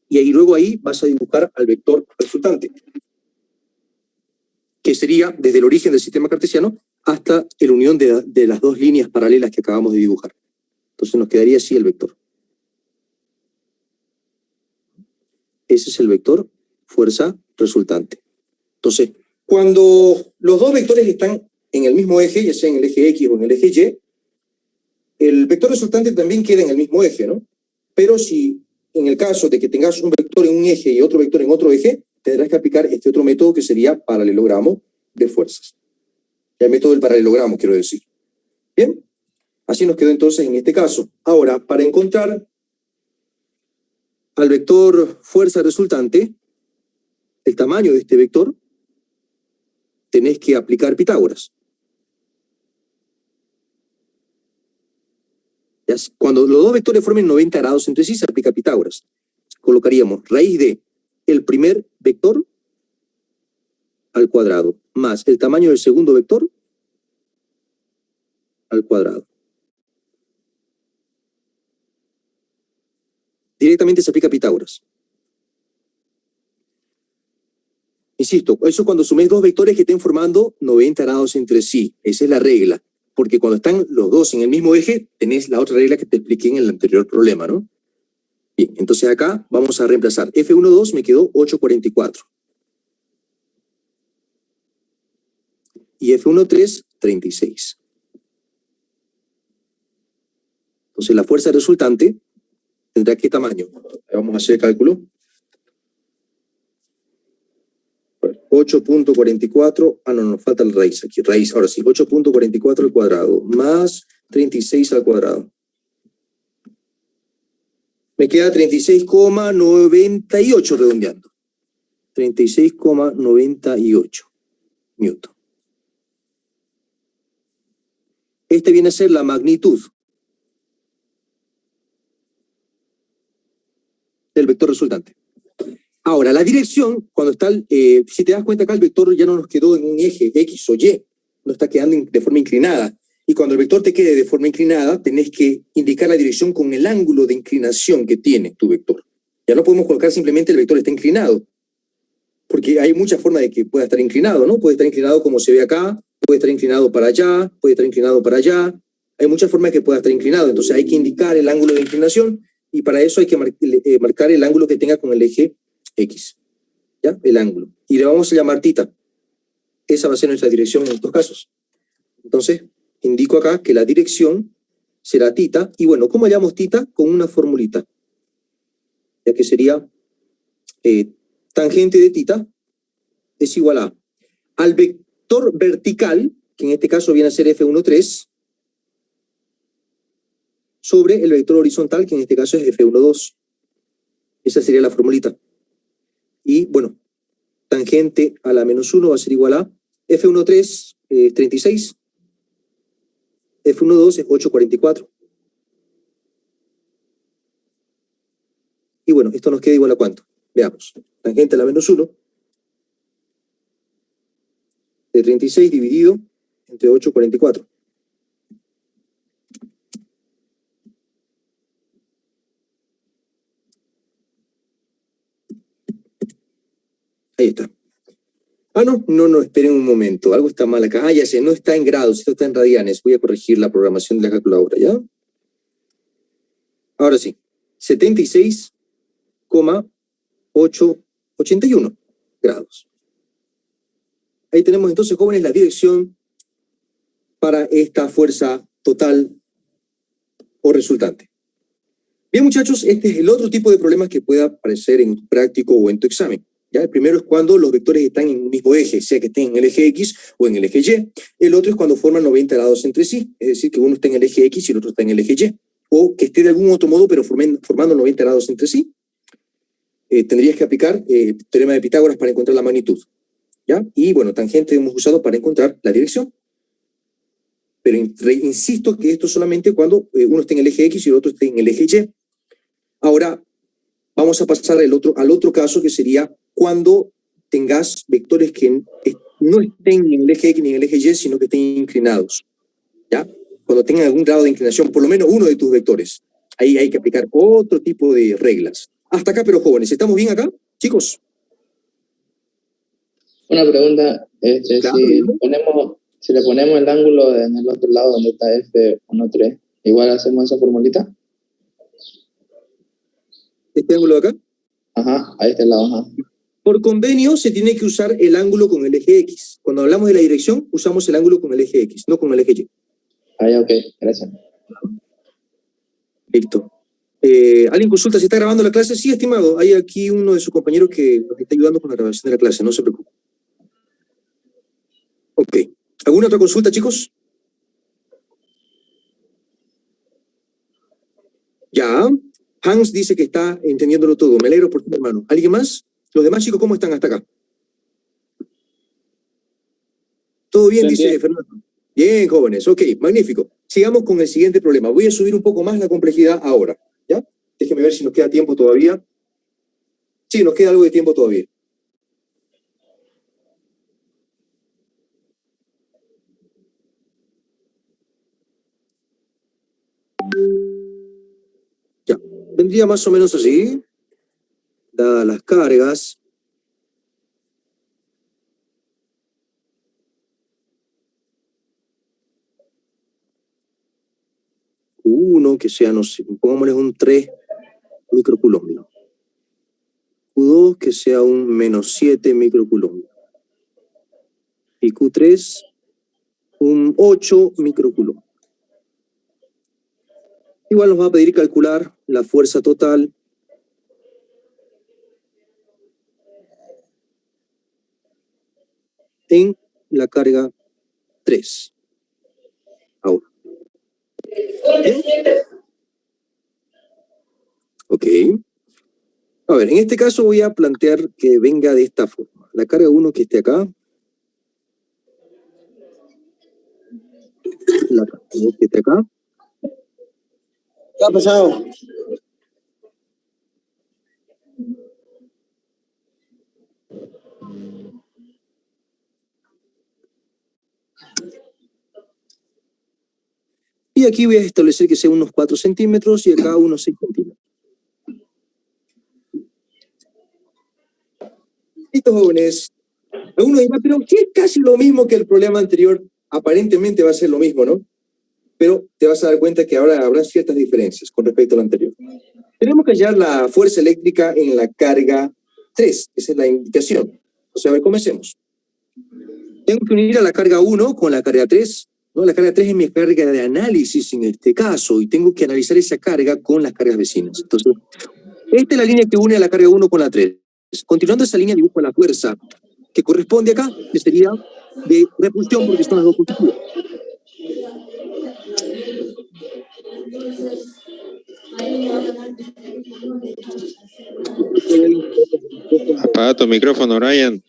Y ahí luego ahí vas a dibujar al vector resultante, que sería desde el origen del sistema cartesiano hasta la unión de las dos líneas paralelas que acabamos de dibujar. Entonces nos quedaría así el vector. Ese es el vector fuerza resultante. Entonces, cuando los dos vectores están en el mismo eje, ya sea en el eje X o en el eje Y, el vector resultante también queda en el mismo eje, ¿no? Pero si en el caso de que tengas un vector en un eje y otro vector en otro eje, tendrás que aplicar este otro método que sería paralelogramo de fuerzas. El método del paralelogramo, quiero decir. Bien, así nos quedó entonces en este caso. Ahora, para encontrar al vector fuerza resultante, el tamaño de este vector, tenés que aplicar Pitágoras. Cuando los dos vectores formen 90 grados entre sí, se aplica Pitágoras. Colocaríamos raíz de el primer vector al cuadrado, más el tamaño del segundo vector al cuadrado. Directamente se aplica Pitágoras. Insisto, eso cuando sumes dos vectores que estén formando 90 grados entre sí. Esa es la regla. Porque cuando están los dos en el mismo eje, tenés la otra regla que te expliqué en el anterior problema, ¿no? Bien, entonces acá vamos a reemplazar. F1,2 me quedó 8,44. Y F1,3, 36. Entonces la fuerza resultante tendrá ¿qué tamaño? Vamos a hacer el cálculo. 8.44, no, nos falta la raíz aquí, raíz, ahora sí, 8.44 al cuadrado, más 36 al cuadrado. Me queda 36,98 redondeando. 36,98 newton. Este viene a ser la magnitud del vector resultante. Ahora, la dirección, cuando está, si te das cuenta acá, el vector ya no nos quedó en un eje X o Y, no está quedando de forma inclinada. Y cuando el vector te quede de forma inclinada, tenés que indicar la dirección con el ángulo de inclinación que tiene tu vector. Ya no podemos colocar simplemente el vector está inclinado, porque hay muchas formas de que pueda estar inclinado, ¿no? Puede estar inclinado como se ve acá, puede estar inclinado para allá, puede estar inclinado para allá. Hay muchas formas de que pueda estar inclinado, entonces hay que indicar el ángulo de inclinación y para eso hay que marcar el ángulo que tenga con el eje X, ¿ya? El ángulo. Y le vamos a llamar θ. Esa va a ser nuestra dirección en estos casos. Entonces, indico acá que la dirección será θ. Y bueno, ¿cómo hallamos θ? Con una formulita. Ya que sería tangente de θ es igual al vector vertical, que en este caso viene a ser F1,3, sobre el vector horizontal, que en este caso es F1,2. Esa sería la formulita. Y bueno, tangente a la menos 1 va a ser igual a F1,3 es 36, F1,2 es 8,44. Y bueno, esto nos queda igual a ¿cuánto? Veamos. Tangente a la menos 1 de 36 dividido entre 8,44. Ahí está. No, esperen un momento. Algo está mal acá. Ya sé, no está en grados, esto está en radianes. Voy a corregir la programación de la calculadora, ¿ya? Ahora sí. 76,881 grados. Ahí tenemos entonces, jóvenes, la dirección para esta fuerza total o resultante. Bien, muchachos, este es el otro tipo de problemas que pueda aparecer en tu práctico o en tu examen. ¿Ya? El primero es cuando los vectores están en un mismo eje, sea que estén en el eje X o en el eje Y. El otro es cuando forman 90 grados entre sí, es decir, que uno está en el eje X y el otro está en el eje Y. O que esté de algún otro modo, pero formando 90 grados entre sí. Tendrías que aplicar el teorema de Pitágoras para encontrar la magnitud. ¿Ya? Y bueno, tangente hemos usado para encontrar la dirección. Pero insisto que esto solamente cuando uno esté en el eje X y el otro esté en el eje Y. Ahora, vamos a pasar al otro caso, que sería cuando tengas vectores que no estén en el eje X ni en el eje Y, sino que estén inclinados. ¿Ya? Cuando tengan algún grado de inclinación, por lo menos uno de tus vectores. Ahí hay que aplicar otro tipo de reglas. Hasta acá, pero jóvenes, ¿estamos bien acá, chicos? Una pregunta, Claro, si ¿no? ponemos Si le ponemos el ángulo en el otro lado donde está F13, igual hacemos esa formulita. Este ángulo de acá. Ajá, a este lado, ajá. Por convenio se tiene que usar el ángulo con el eje X. Cuando hablamos de la dirección, usamos el ángulo con el eje X, no con el eje Y. Ahí, ok, gracias. Listo. ¿Alguien consulta si está grabando la clase? Sí, estimado. Hay aquí uno de sus compañeros que nos está ayudando con la grabación de la clase, no se preocupe. Ok. ¿Alguna otra consulta, chicos? Ya. Hans dice que está entendiéndolo todo. Me alegro por ti, hermano. ¿Alguien más? ¿Los demás chicos cómo están hasta acá? ¿Todo bien? Bien, Dice bien. Fernando. Bien, jóvenes. Ok, magnífico. Sigamos con el siguiente problema. Voy a subir un poco más la complejidad ahora. ¿Ya? Déjenme ver si nos queda tiempo todavía. Sí, nos queda algo de tiempo todavía. Ya. Vendría más o menos así. Dadas las cargas. Q1, que sea, no sé, pongámosle un 3 microcoulomb. Q2, que sea un menos 7 microcoulomb. Y Q3, un 8 microcoulomb. Igual nos va a pedir calcular la fuerza total en la carga 3. Ahora. ¿Bien? Ok. A ver, en este caso voy a plantear que venga de esta forma. La carga 1 que esté acá. La carga 2 que esté acá. ¿Qué ha pasado? Y aquí voy a establecer que sea unos 4 centímetros y acá unos 6 centímetros. Listo, jóvenes. Algunos dirán, pero ¿qué es casi lo mismo que el problema anterior? Aparentemente va a ser lo mismo, ¿no? Pero te vas a dar cuenta que ahora habrá ciertas diferencias con respecto al anterior. Tenemos que hallar la fuerza eléctrica en la carga 3. Esa es la indicación. O sea, a ver, comencemos. Tengo que unir a la carga 1 con la carga 3. ¿No? La carga 3 es mi carga de análisis en este caso y tengo que analizar esa carga con las cargas vecinas. Entonces, esta es la línea que une a la carga 1 con la 3. Continuando esa línea dibujo la fuerza que corresponde acá, que sería de repulsión porque son las dos positivas. Apaga tu micrófono, Ryan.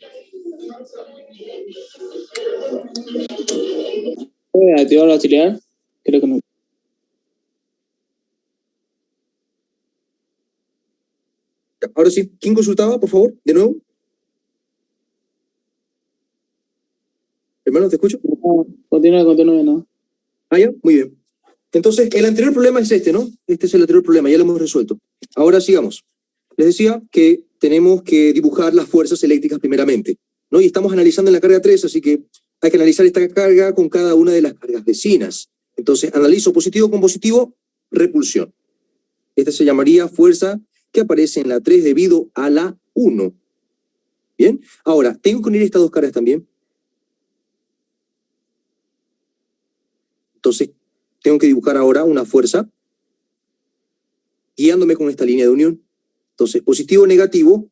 ¿Puede activar la auxiliar? Creo que no. Ahora sí, ¿quién consultaba, por favor? De nuevo. Hermano, ¿te escucho? Continúa, ¿no? Ah, ya, muy bien. Entonces, el anterior problema es este, ¿no? Este es el anterior problema, ya lo hemos resuelto. Ahora sigamos. Les decía que tenemos que dibujar las fuerzas eléctricas primeramente, ¿no? Y estamos analizando en la carga 3, así que hay que analizar esta carga con cada una de las cargas vecinas. Entonces, analizo positivo con positivo, repulsión. Esta se llamaría fuerza que aparece en la 3 debido a la 1. ¿Bien? Ahora, tengo que unir estas dos cargas también. Entonces, tengo que dibujar ahora una fuerza guiándome con esta línea de unión. Entonces, positivo, negativo.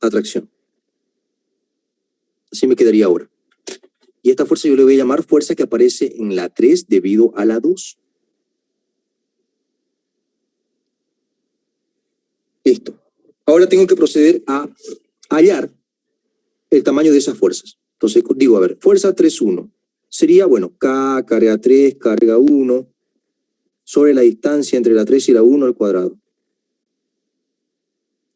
Atracción. Así me quedaría ahora. Y esta fuerza yo le voy a llamar fuerza que aparece en la 3 debido a la 2. Listo. Ahora tengo que proceder a hallar el tamaño de esas fuerzas. Entonces digo, a ver, fuerza 3,1. Sería, bueno, K, carga 3, carga 1, sobre la distancia entre la 3 y la 1 al cuadrado.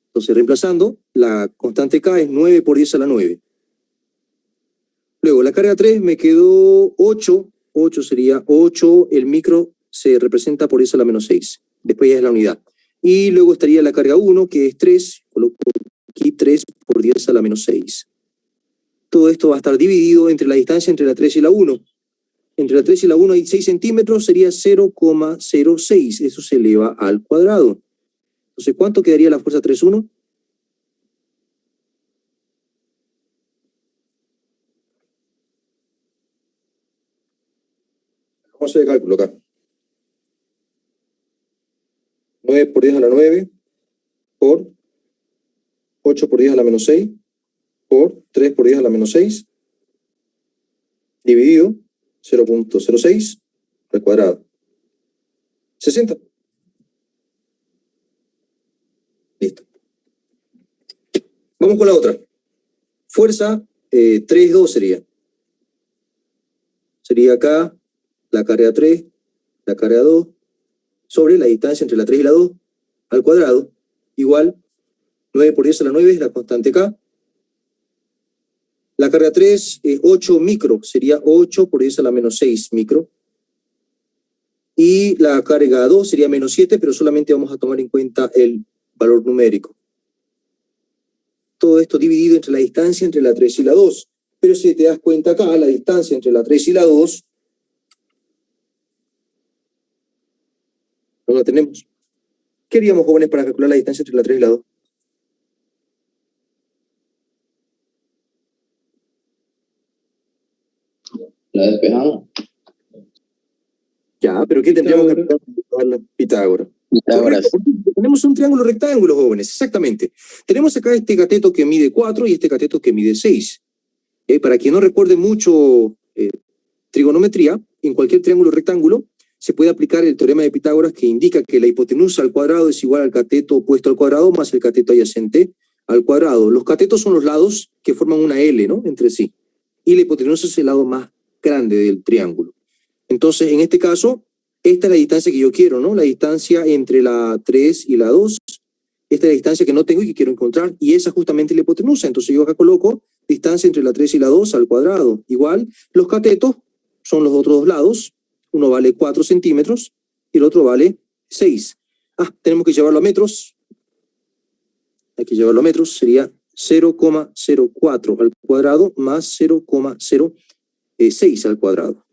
Entonces, reemplazando, la constante K es 9 por 10 a la 9. Luego, la carga 3 me quedó 8. 8 sería 8, el micro se representa por 10 a la menos 6. Después ya es la unidad. Y luego estaría la carga 1, que es 3, coloco aquí 3 por 10 a la menos 6. Todo esto va a estar dividido entre la distancia entre la 3 y la 1. Entre la 3 y la 1 hay 6 centímetros, sería 0,06. Eso se eleva al cuadrado. Entonces, ¿cuánto quedaría la fuerza 3,1? Vamos a hacer el cálculo acá. 9 por 10 a la 9 por 8 por 10 a la menos 6 por 3 por 10 a la menos 6 dividido 0,06 al cuadrado. 60. Listo. Vamos con la otra. Fuerza 3,2 sería. Sería acá la carga 3, la carga 2, sobre la distancia entre la 3 y la 2 al cuadrado, igual 9 por 10 a la 9 es la constante K. La carga 3 es 8 micro, sería 8 por 10 a la menos 6 micro. Y la carga 2 sería menos 7, pero solamente vamos a tomar en cuenta el valor numérico. Todo esto dividido entre la distancia entre la 3 y la 2. Pero si te das cuenta acá, la distancia entre la 3 y la 2 no la tenemos. ¿Qué haríamos, jóvenes, para calcular la distancia entre la 3 y la 2? La despejamos. Ya, pero ¿qué tendríamos que calcular? Pitágoras. Pitágoras. Correcto. Tenemos un triángulo rectángulo, jóvenes, exactamente. Tenemos acá este cateto que mide 4 y este cateto que mide 6. Para quien no recuerde mucho trigonometría, en cualquier triángulo rectángulo se puede aplicar el teorema de Pitágoras, que indica que la hipotenusa al cuadrado es igual al cateto opuesto al cuadrado más el cateto adyacente al cuadrado. Los catetos son los lados que forman una L, ¿no?, entre sí. Y la hipotenusa es el lado más grande del triángulo. Entonces, en este caso, esta es la distancia que yo quiero, ¿no? La distancia entre la 3 y la 2. Esta es la distancia que no tengo y que quiero encontrar. Y esa justamente es la hipotenusa. Entonces yo acá coloco distancia entre la 3 y la 2 al cuadrado. Igual, los catetos son los otros dos lados. Uno vale 4 centímetros y el otro vale 6. Tenemos que llevarlo a metros. Hay que llevarlo a metros. Sería 0,04 al cuadrado más 0,06 al cuadrado.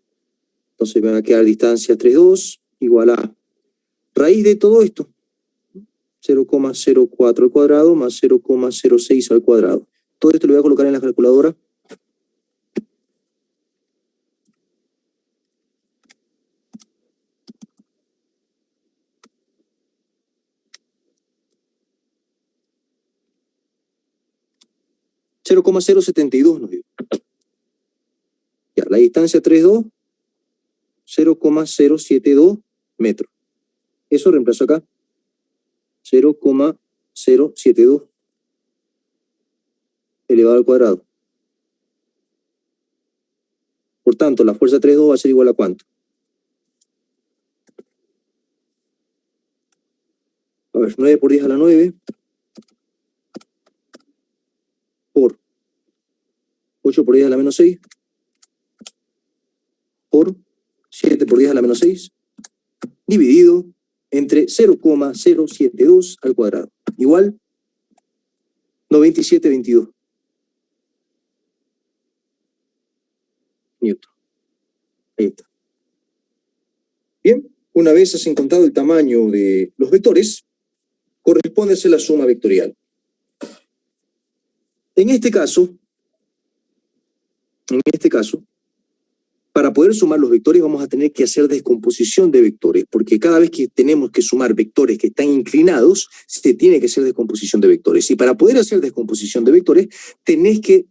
Entonces me va a quedar distancia 3,2 igual a raíz de todo esto. 0,04 al cuadrado más 0,06 al cuadrado. Todo esto lo voy a colocar en la calculadora. $0,072 nos dio. Ya, la distancia 3,2, 0,072 metros. Eso reemplazo acá. 0,072 elevado al cuadrado. Por tanto, la fuerza 3,2 va a ser igual a ¿cuánto? A ver, 9 por 10 a la 9 por 8 por 10 a la menos 6 por 7 por 10 a la menos 6 dividido entre 0,072 al cuadrado. Igual 97,22 newton. Ahí está. Bien, una vez has encontrado el tamaño de los vectores, corresponde hacer la suma vectorial. En este caso, para poder sumar los vectores vamos a tener que hacer descomposición de vectores, porque cada vez que tenemos que sumar vectores que están inclinados, se tiene que hacer descomposición de vectores. Y para poder hacer descomposición de vectores, tenés que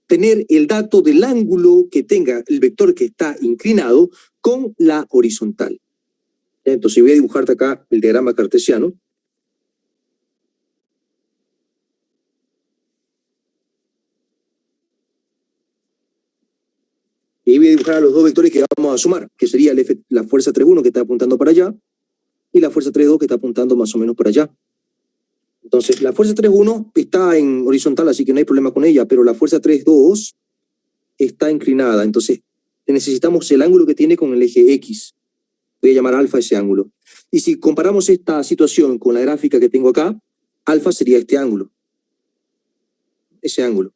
tener el dato del ángulo que tenga el vector que está inclinado con la horizontal. Entonces voy a dibujarte acá el diagrama cartesiano. Y voy a dibujar a los dos vectores que vamos a sumar, que sería la fuerza 3,1 que está apuntando para allá y la fuerza 3,2 que está apuntando más o menos para allá. Entonces, la fuerza 3,1 está en horizontal, así que no hay problema con ella, pero la fuerza 3,2 está inclinada. Entonces, necesitamos el ángulo que tiene con el eje X. Voy a llamar alfa ese ángulo. Y si comparamos esta situación con la gráfica que tengo acá, alfa sería este ángulo. ese ángulo.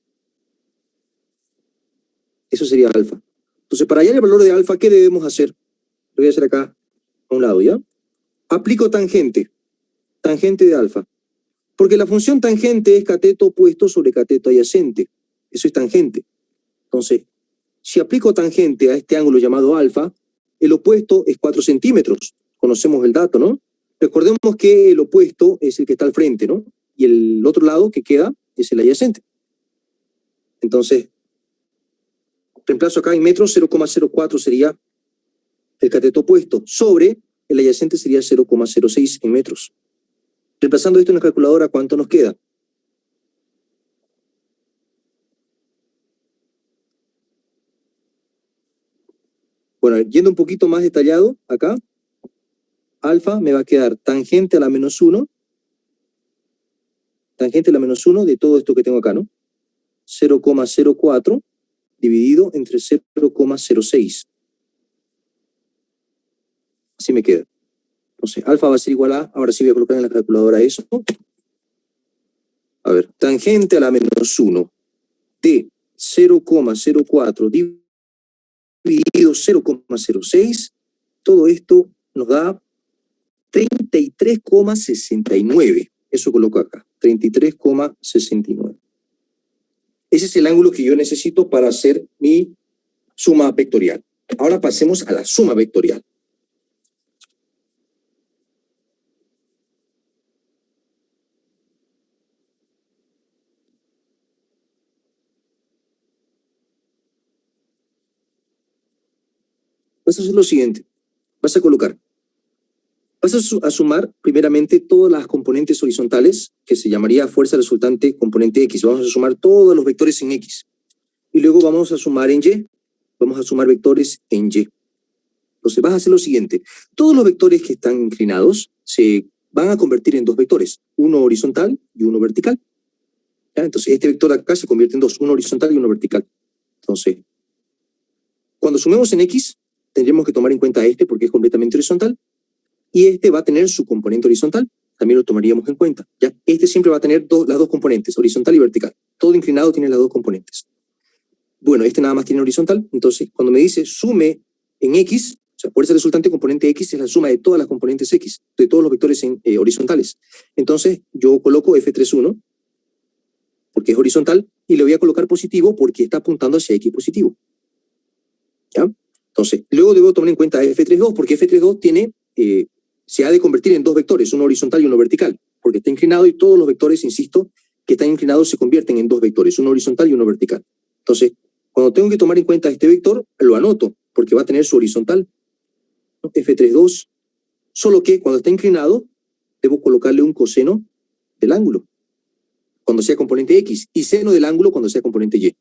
Eso sería alfa. Entonces, para hallar el valor de alfa, ¿qué debemos hacer? Lo voy a hacer acá a un lado, ¿ya? Aplico tangente. Tangente de alfa. Porque la función tangente es cateto opuesto sobre cateto adyacente. Eso es tangente. Entonces, si aplico tangente a este ángulo llamado alfa, el opuesto es 4 centímetros. Conocemos el dato, ¿no? Recordemos que el opuesto es el que está al frente, ¿no? Y el otro lado que queda es el adyacente. Entonces, reemplazo acá en metros, 0,04 sería el cateto opuesto, sobre el adyacente sería 0,06 en metros. Reemplazando esto en la calculadora, ¿cuánto nos queda? Bueno, yendo un poquito más detallado, acá, alfa me va a quedar tangente a la menos 1, tangente a la menos 1 de todo esto que tengo acá, ¿no? 0,04 dividido entre 0,06. Así me queda. Entonces, alfa va a ser igual a, ahora sí voy a colocar en la calculadora eso. A ver, tangente a la menos 1 de 0,04 dividido 0,06, todo esto nos da 33,69. Eso coloco acá, 33,69. Ese es el ángulo que yo necesito para hacer mi suma vectorial. Ahora pasemos a la suma vectorial. Vas a hacer lo siguiente. Vas a colocar. Vas a sumar primeramente todas las componentes horizontales, que se llamaría fuerza resultante componente X. Vamos a sumar todos los vectores en X. Y luego vamos a sumar en Y. Vamos a sumar vectores en Y. Entonces vas a hacer lo siguiente. Todos los vectores que están inclinados se van a convertir en dos vectores. Uno horizontal y uno vertical. ¿Ya? Entonces este vector de acá se convierte en dos. Uno horizontal y uno vertical. Entonces, cuando sumemos en X, tendremos que tomar en cuenta este porque es completamente horizontal. Y este va a tener su componente horizontal. También lo tomaríamos en cuenta. ¿Ya? Este siempre va a tener las dos componentes, horizontal y vertical. Todo inclinado tiene las dos componentes. Bueno, este nada más tiene horizontal. Entonces, cuando me dice sume en X, o sea, fuerza resultante componente X es la suma de todas las componentes X, de todos los vectores horizontales. Entonces, yo coloco F31, porque es horizontal, y le voy a colocar positivo porque está apuntando hacia X positivo. ¿Ya? Entonces, luego debo tomar en cuenta F32, porque F32 tiene, se ha de convertir en dos vectores, uno horizontal y uno vertical, porque está inclinado y todos los vectores, insisto, que están inclinados se convierten en dos vectores, uno horizontal y uno vertical. Entonces, cuando tengo que tomar en cuenta este vector, lo anoto, porque va a tener su horizontal, ¿no? F32, solo que cuando está inclinado, debo colocarle un coseno del ángulo, cuando sea componente X, y seno del ángulo cuando sea componente Y.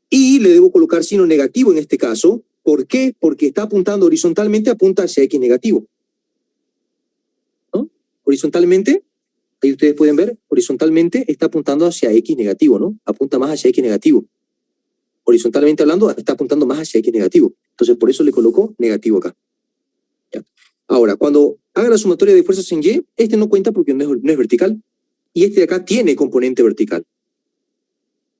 Y le debo colocar signo negativo en este caso. ¿Por qué? Porque está apuntando horizontalmente, apunta hacia X negativo. ¿No? Horizontalmente, ahí ustedes pueden ver, horizontalmente está apuntando hacia X negativo, ¿no? Apunta más hacia X negativo. Horizontalmente hablando, está apuntando más hacia X negativo. Entonces, por eso le coloco negativo acá. ¿Ya? Ahora, cuando haga la sumatoria de fuerzas en Y, este no cuenta porque no es vertical. Y este de acá tiene componente vertical.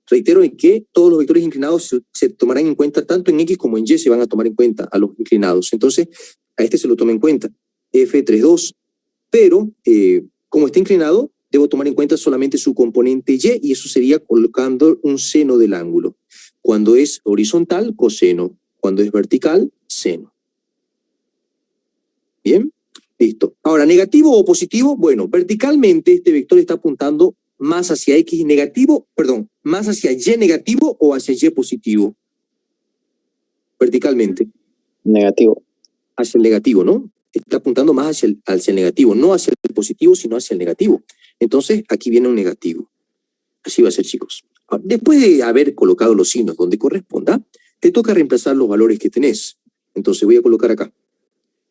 Reitero en que todos los vectores inclinados se tomarán en cuenta, tanto en X como en Y se van a tomar en cuenta a los inclinados. Entonces, a este se lo toma en cuenta, F32. Pero, como está inclinado, debo tomar en cuenta solamente su componente Y, y eso sería colocando un seno del ángulo. Cuando es horizontal, coseno. Cuando es vertical, seno. ¿Bien? Listo. Ahora, ¿negativo o positivo? Bueno, verticalmente este vector está apuntando más hacia X negativo, perdón, más hacia Y negativo o hacia Y positivo. Verticalmente. Negativo. Hacia el negativo, ¿no? Está apuntando más hacia el negativo, no hacia el positivo, sino hacia el negativo. Entonces, aquí viene un negativo. Así va a ser, chicos. Después de haber colocado los signos donde corresponda, te toca reemplazar los valores que tenés. Entonces, voy a colocar acá.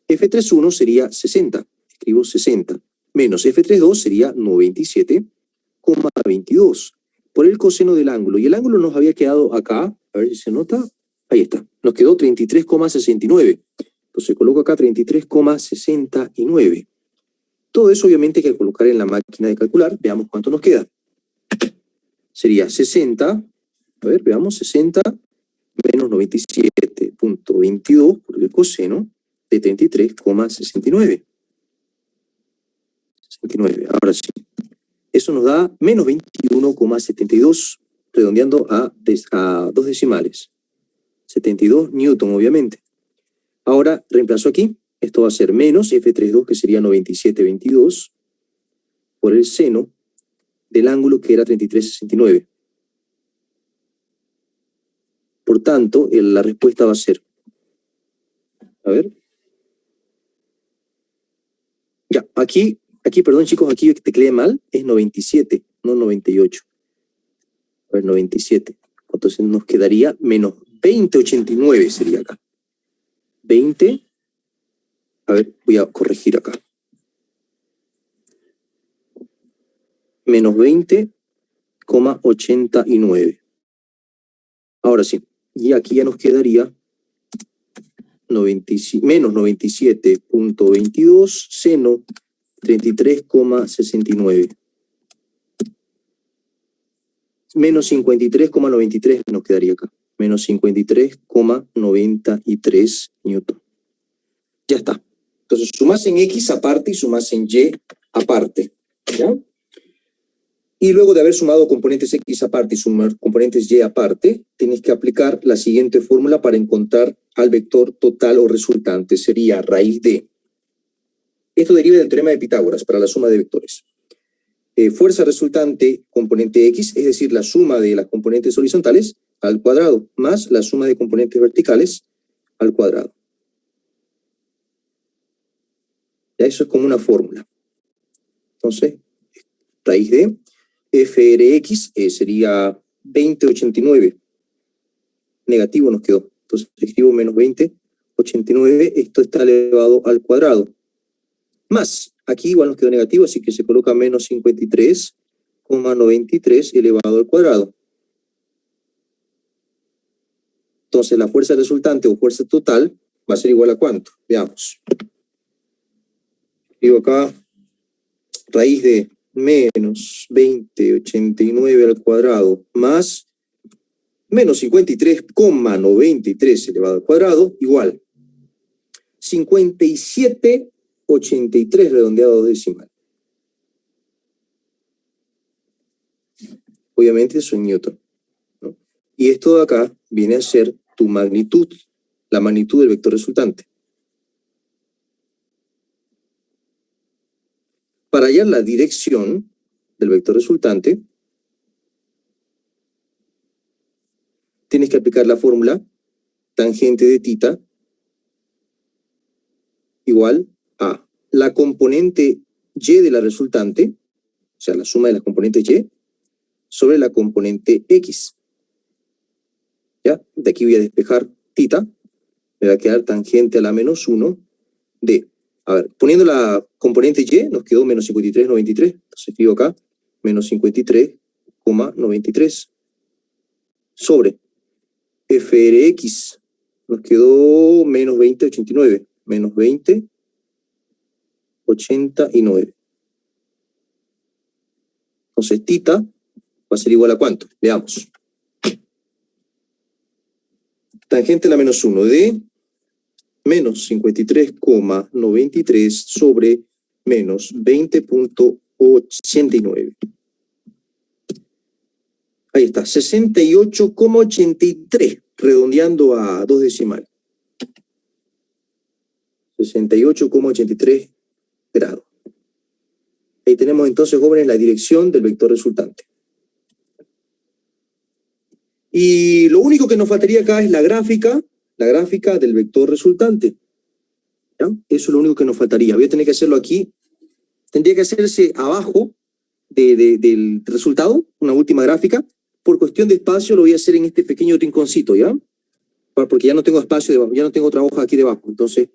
F31 sería 60. Escribo 60. Menos F32 sería 97,22 por el coseno del ángulo. Y el ángulo nos había quedado acá, a ver si se nota, ahí está, nos quedó 33,69. Entonces coloco acá 33,69. Todo eso obviamente hay que colocar en la máquina de calcular, veamos cuánto nos queda. sería 60, a ver, veamos, 60 menos 97.22 por el coseno de 33,69. 69, ahora sí. Eso nos da menos 21,72, redondeando a 2 decimales. 72 newton, obviamente. Ahora, reemplazo aquí. Esto va a ser menos F32, que sería 97,22, por el seno del ángulo que era 33,69. Por tanto, la respuesta va a ser... A ver. Ya, aquí, perdón chicos, aquí tecleé mal. Es 97, no 98. A ver, 97. Entonces nos quedaría menos 20,89 sería acá. 20... A ver, voy a corregir acá. Menos 20,89. Ahora sí. Y aquí ya nos quedaría menos 97.22 seno 33,69. Menos 53,93 nos quedaría acá. Menos 53,93 newton. Ya está. Entonces, sumás en X aparte y sumás en Y aparte. ¿Ya? Y luego de haber sumado componentes X aparte y sumar componentes Y aparte, tienes que aplicar la siguiente fórmula para encontrar al vector total o resultante. Sería raíz de... Esto deriva del teorema de Pitágoras para la suma de vectores. Fuerza resultante componente X, es decir, la suma de las componentes horizontales al cuadrado, más la suma de componentes verticales al cuadrado. Ya eso es como una fórmula. Entonces, raíz de FRX sería 20,89. Negativo nos quedó. Entonces escribo menos 20,89. Esto está elevado al cuadrado. Más, aquí igual nos quedó negativo, así que se coloca menos 53,93 elevado al cuadrado. Entonces la fuerza resultante o fuerza total va a ser igual a ¿cuánto? Veamos. Digo acá, raíz de menos 20,89 al cuadrado más menos 53,93 elevado al cuadrado, igual 57,83 redondeado a 2 decimales. Obviamente eso es newton, ¿no? Y esto de acá viene a ser tu magnitud, la magnitud del vector resultante. Para hallar la dirección del vector resultante, tienes que aplicar la fórmula tangente de θ igual a la componente y de la resultante, o sea, la suma de las componentes y, sobre la componente x. ¿Ya? De aquí voy a despejar θ, me va a quedar tangente a la menos 1 de... A ver, poniendo la componente y, nos quedó menos 53,93. Entonces escribo acá, menos 53,93. Sobre FRX, nos quedó menos 20,89. Menos 20,89. Entonces, θ va a ser igual a ¿cuánto? Veamos. Tangente a la menos 1 de... menos 53,93 sobre menos 20,89. Ahí está, 68,83, redondeando a 2 decimales. 68,83 grados. Ahí tenemos entonces, jóvenes, la dirección del vector resultante. Y lo único que nos faltaría acá es la gráfica del vector resultante. ¿Ya? Eso es lo único que nos faltaría. Voy a tener que hacerlo aquí. Tendría que hacerse abajo del resultado, una última gráfica. Por cuestión de espacio lo voy a hacer en este pequeño rinconcito, ¿ya? Porque ya no tengo espacio debajo, ya no tengo otra hoja aquí debajo. Entonces,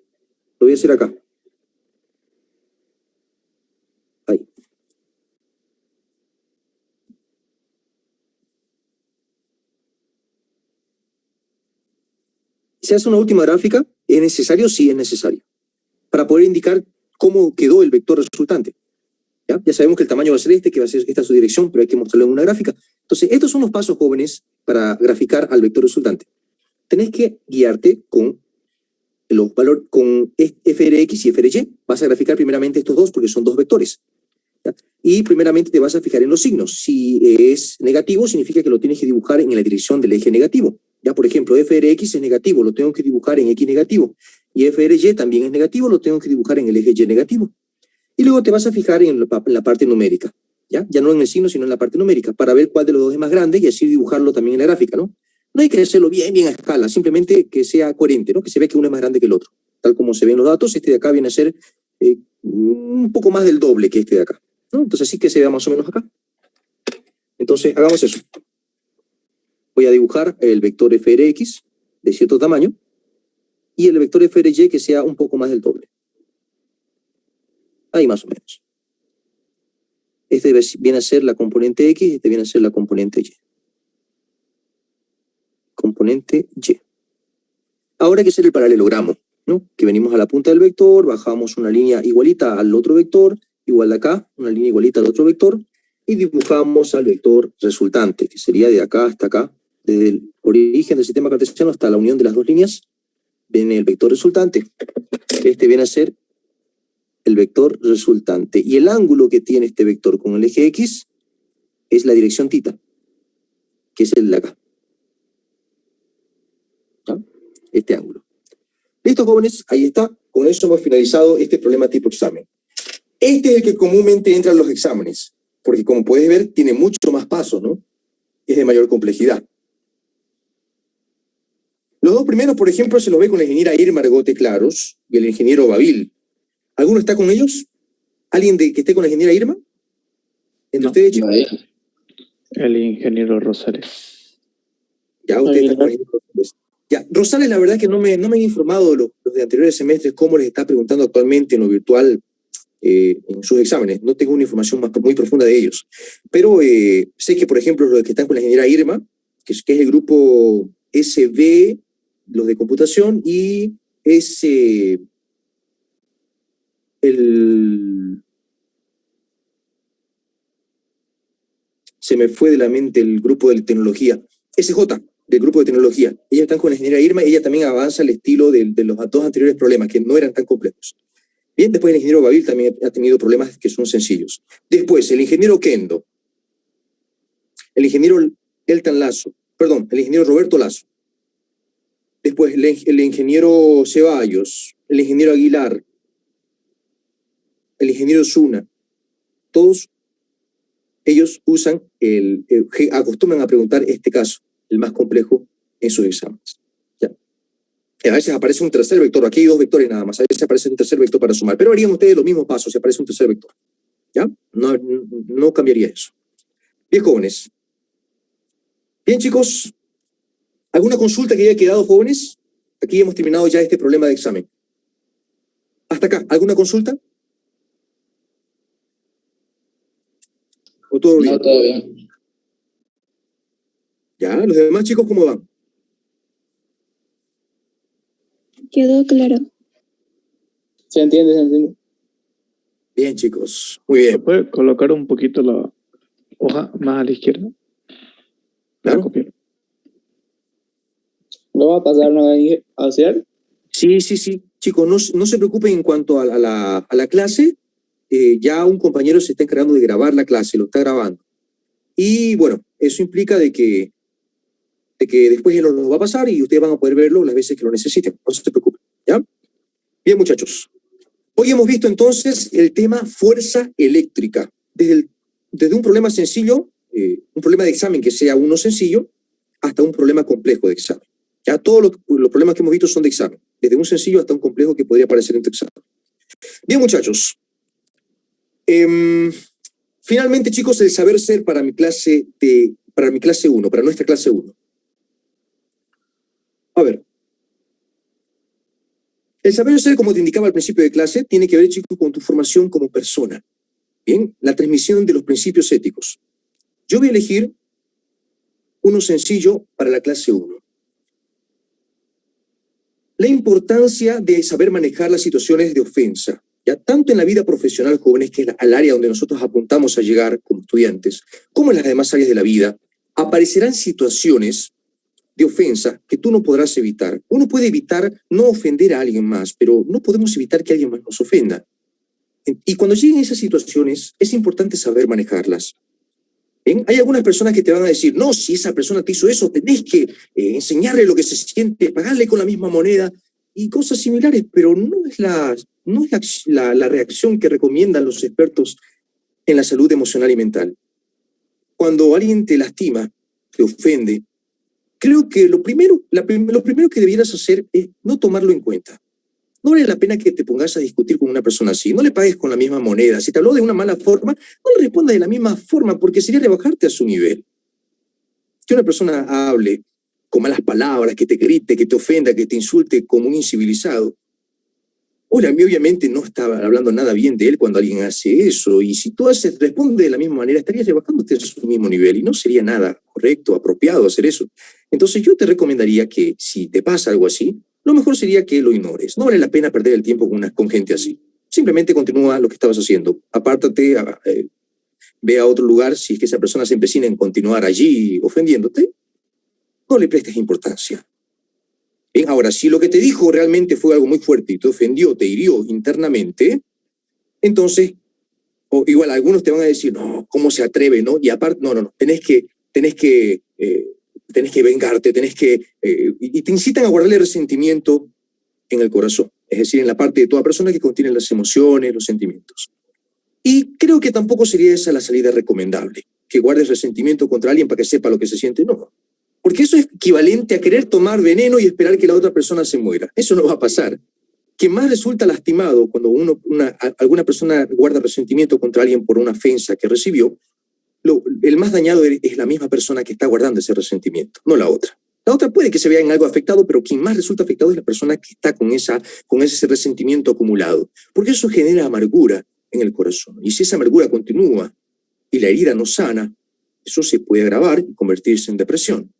lo voy a hacer acá. Ahí. ¿Se hace una última gráfica? ¿Es necesario? Sí, es necesario. Para poder indicar cómo quedó el vector resultante. ¿Ya? Ya sabemos que el tamaño va a ser este, que va a ser esta su dirección, pero hay que mostrarlo en una gráfica. Entonces, Entonces, estos son los pasos, jóvenes, para graficar al vector resultante. Tenés que guiarte con los valores, con FRX y FRY. Vas a graficar primeramente estos dos porque son dos vectores, ¿ya? Y primeramente te vas a fijar en los signos. Si es negativo, significa que lo tienes que dibujar en la dirección del eje negativo. Ya, por ejemplo, FRX es negativo, lo tengo que dibujar en X negativo. Y FRY también es negativo, lo tengo que dibujar en el eje Y negativo. Y luego te vas a fijar en la parte numérica, ¿ya? Ya no en el signo, sino en la parte numérica, para ver cuál de los dos es más grande y así dibujarlo también en la gráfica, ¿no? No hay que hacerlo bien a escala, simplemente que sea coherente, ¿no? Que se ve que uno es más grande que el otro. Tal como se ven los datos, este de acá viene a ser un poco más del doble que este de acá, ¿no? Entonces así que se vea más o menos acá. Entonces hagamos eso. Voy a dibujar el vector FRX de cierto tamaño y el vector FRY que sea un poco más del doble. Ahí más o menos. Este viene a ser la componente X, este viene a ser la componente Y. Componente Y. Ahora hay que hacer el paralelogramo, ¿no? Que venimos a la punta del vector, bajamos una línea igualita al otro vector, igual de acá, una línea igualita al otro vector, y dibujamos al vector resultante, que sería de acá hasta acá, desde el origen del sistema cartesiano hasta la unión de las dos líneas, viene el vector resultante. Este viene a ser el vector resultante. Y el ángulo que tiene este vector con el eje X es la dirección θ, que es el de acá. ¿Ya? Este ángulo. Listo, jóvenes, ahí está. Con eso hemos finalizado este problema tipo examen. Este es el que comúnmente entra en los exámenes, porque como puedes ver, tiene mucho más pasos, ¿no? Es de mayor complejidad. Los dos primeros, por ejemplo, se los ve con la ingeniera Irma Argote Claros y el ingeniero Babil. ¿Alguno está con ellos? ¿Alguien que esté con la ingeniera Irma? ¿Entre ustedes, chicos? El ingeniero Rosales. Ya, ustedes están con la ingeniera Rosales. Ya, Rosales, la verdad es que no me han informado los de anteriores semestres cómo les está preguntando actualmente en lo virtual en sus exámenes. No tengo una información muy profunda de ellos. Pero sé que, por ejemplo, los que están con la ingeniera Irma, que es el grupo SB, los de computación, y se me fue de la mente el grupo de tecnología, SJ, del grupo de tecnología. Ellos están con la ingeniera Irma y ella también avanza al estilo de los dos anteriores problemas, que no eran tan complejos. Bien, después el ingeniero Babil también ha tenido problemas que son sencillos. Después, el ingeniero Kendo, el ingeniero Eltan Lazo, perdón, el ingeniero Roberto Lazo. Después, el ingeniero Ceballos, el ingeniero Aguilar, el ingeniero Zuna. Todos ellos usan acostumbran a preguntar este caso, el más complejo, en sus exámenes. ¿Ya? A veces aparece un tercer vector, aquí hay dos vectores nada más, a veces aparece un tercer vector para sumar, pero harían ustedes los mismos pasos si aparece un tercer vector. ¿Ya? No cambiaría eso. Bien, jóvenes. Bien, chicos. ¿Alguna consulta que haya quedado, jóvenes? Aquí hemos terminado ya este problema de examen. Hasta acá, ¿alguna consulta? ¿O todo bien? No, todo bien. Ya, ¿los demás chicos cómo van? Quedó claro. Se entiende, se entiende. Bien, chicos. Muy ¿Se bien. puede colocar un poquito la hoja más a la izquierda? Para Claro. copiar. ¿Lo va a pasar a hacer? Sí. Chicos, no se preocupen en cuanto a la clase. Ya un compañero se está encargando de grabar la clase, lo está grabando. Y bueno, eso implica de que después él lo va a pasar y ustedes van a poder verlo las veces que lo necesiten. No se preocupen, ¿ya? Bien, muchachos. Hoy hemos visto entonces el tema fuerza eléctrica. Desde un problema sencillo, un problema de examen que sea uno sencillo, hasta un problema complejo de examen. Ya todos los problemas que hemos visto son de examen, desde un sencillo hasta un complejo que podría aparecer en tu examen. Bien, muchachos. Finalmente, chicos, el saber ser para mi clase 1, para nuestra clase 1. A ver. El saber ser, como te indicaba al principio de clase, tiene que ver, chicos, con tu formación como persona. Bien, la transmisión de los principios éticos. Yo voy a elegir uno sencillo para la clase 1. La importancia de saber manejar las situaciones de ofensa, ya tanto en la vida profesional, jóvenes, que es al área donde nosotros apuntamos a llegar como estudiantes, como en las demás áreas de la vida, aparecerán situaciones de ofensa que tú no podrás evitar. Uno puede evitar no ofender a alguien más, pero no podemos evitar que alguien más nos ofenda. Y cuando lleguen esas situaciones, es importante saber manejarlas. ¿Bien? Hay algunas personas que te van a decir, no, si esa persona te hizo eso, tenés que enseñarle lo que se siente, pagarle con la misma moneda y cosas similares, pero no es la reacción que recomiendan los expertos en la salud emocional y mental. Cuando alguien te lastima, te ofende, creo que lo primero que debieras hacer es no tomarlo en cuenta. No vale la pena que te pongas a discutir con una persona así. No le pagues con la misma moneda. Si te habló de una mala forma, no le respondas de la misma forma, porque sería rebajarte a su nivel. Que una persona hable con malas palabras, que te grite, que te ofenda, que te insulte como un incivilizado. Hola, a mí obviamente no estaba hablando nada bien de él cuando alguien hace eso. Y si tú respondes de la misma manera, estarías rebajándote a su mismo nivel. Y no sería nada correcto, apropiado hacer eso. Entonces yo te recomendaría que si te pasa algo así, lo mejor sería que lo ignores. No vale la pena perder el tiempo con gente así. Simplemente continúa lo que estabas haciendo. Apártate, ve a otro lugar. Si es que esa persona se empecina en continuar allí ofendiéndote, no le prestes importancia. Bien, ahora, si lo que te dijo realmente fue algo muy fuerte y te ofendió, te hirió internamente, entonces, o igual algunos te van a decir, no, ¿cómo se atreve? ¿No? Y aparte, no, tenés que vengarte, y te incitan a guardarle resentimiento en el corazón, es decir, en la parte de toda persona que contiene las emociones, los sentimientos. Y creo que tampoco sería esa la salida recomendable, que guardes resentimiento contra alguien para que sepa lo que se siente, no. Porque eso es equivalente a querer tomar veneno y esperar que la otra persona se muera. Eso no va a pasar. Quien más resulta lastimado cuando alguna persona guarda resentimiento contra alguien por una ofensa que recibió, el más dañado es la misma persona que está guardando ese resentimiento, no la otra. La otra puede que se vea en algo afectado, pero quien más resulta afectado es la persona que está con ese resentimiento acumulado. Porque eso genera amargura en el corazón. Y si esa amargura continúa y la herida no sana, eso se puede agravar y convertirse en depresión.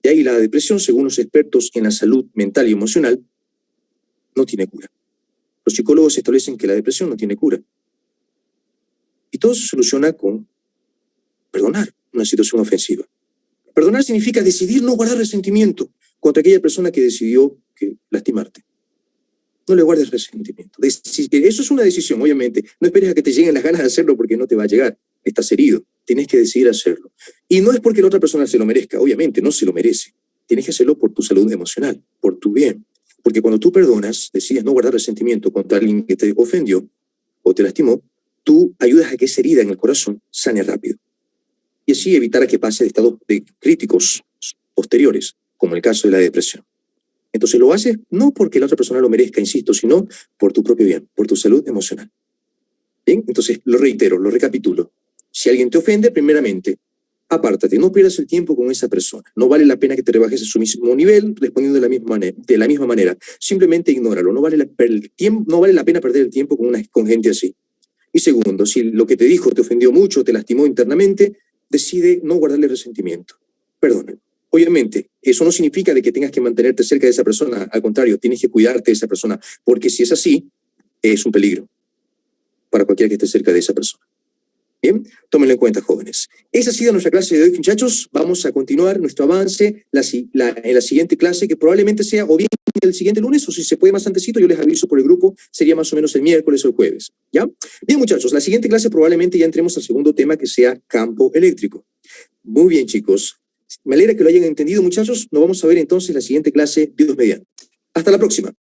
De ahí la depresión, según los expertos en la salud mental y emocional, no tiene cura. Los psicólogos establecen que la depresión no tiene cura. Y todo se soluciona con perdonar una situación ofensiva. Perdonar significa decidir no guardar resentimiento contra aquella persona que decidió lastimarte. No le guardes resentimiento. Eso es una decisión, obviamente. No esperes a que te lleguen las ganas de hacerlo porque no te va a llegar. Estás herido. Tienes que decidir hacerlo. Y no es porque la otra persona se lo merezca. Obviamente, no se lo merece. Tienes que hacerlo por tu salud emocional, por tu bien. Porque cuando tú perdonas, decides no guardar resentimiento contra alguien que te ofendió o te lastimó, tú ayudas a que esa herida en el corazón sane rápido. Y así evitar a que pase de estados críticos posteriores, como el caso de la depresión. Entonces lo haces no porque la otra persona lo merezca, insisto, sino por tu propio bien, por tu salud emocional. Bien, entonces lo reitero, lo recapitulo. Si alguien te ofende, primeramente, apártate, no pierdas el tiempo con esa persona. No vale la pena que te rebajes a su mismo nivel respondiendo de la misma manera. Simplemente ignóralo. No vale la pena perder el tiempo con gente así. Y segundo, si lo que te dijo te ofendió mucho, te lastimó internamente, decide no guardarle resentimiento. Perdónalo. Obviamente, eso no significa de que tengas que mantenerte cerca de esa persona. Al contrario, tienes que cuidarte de esa persona, porque si es así, es un peligro para cualquiera que esté cerca de esa persona. Bien, tómenlo en cuenta, jóvenes. Esa ha sido nuestra clase de hoy, muchachos. Vamos a continuar nuestro avance en la siguiente clase, que probablemente sea o bien el siguiente lunes, o si se puede más antesito, yo les aviso por el grupo, sería más o menos el miércoles o el jueves. ¿Ya? Bien, muchachos, la siguiente clase probablemente ya entremos al segundo tema, que sea campo eléctrico. Muy bien, chicos. Me alegra que lo hayan entendido, muchachos. Nos vamos a ver entonces en la siguiente clase, Dios mediante. Hasta la próxima.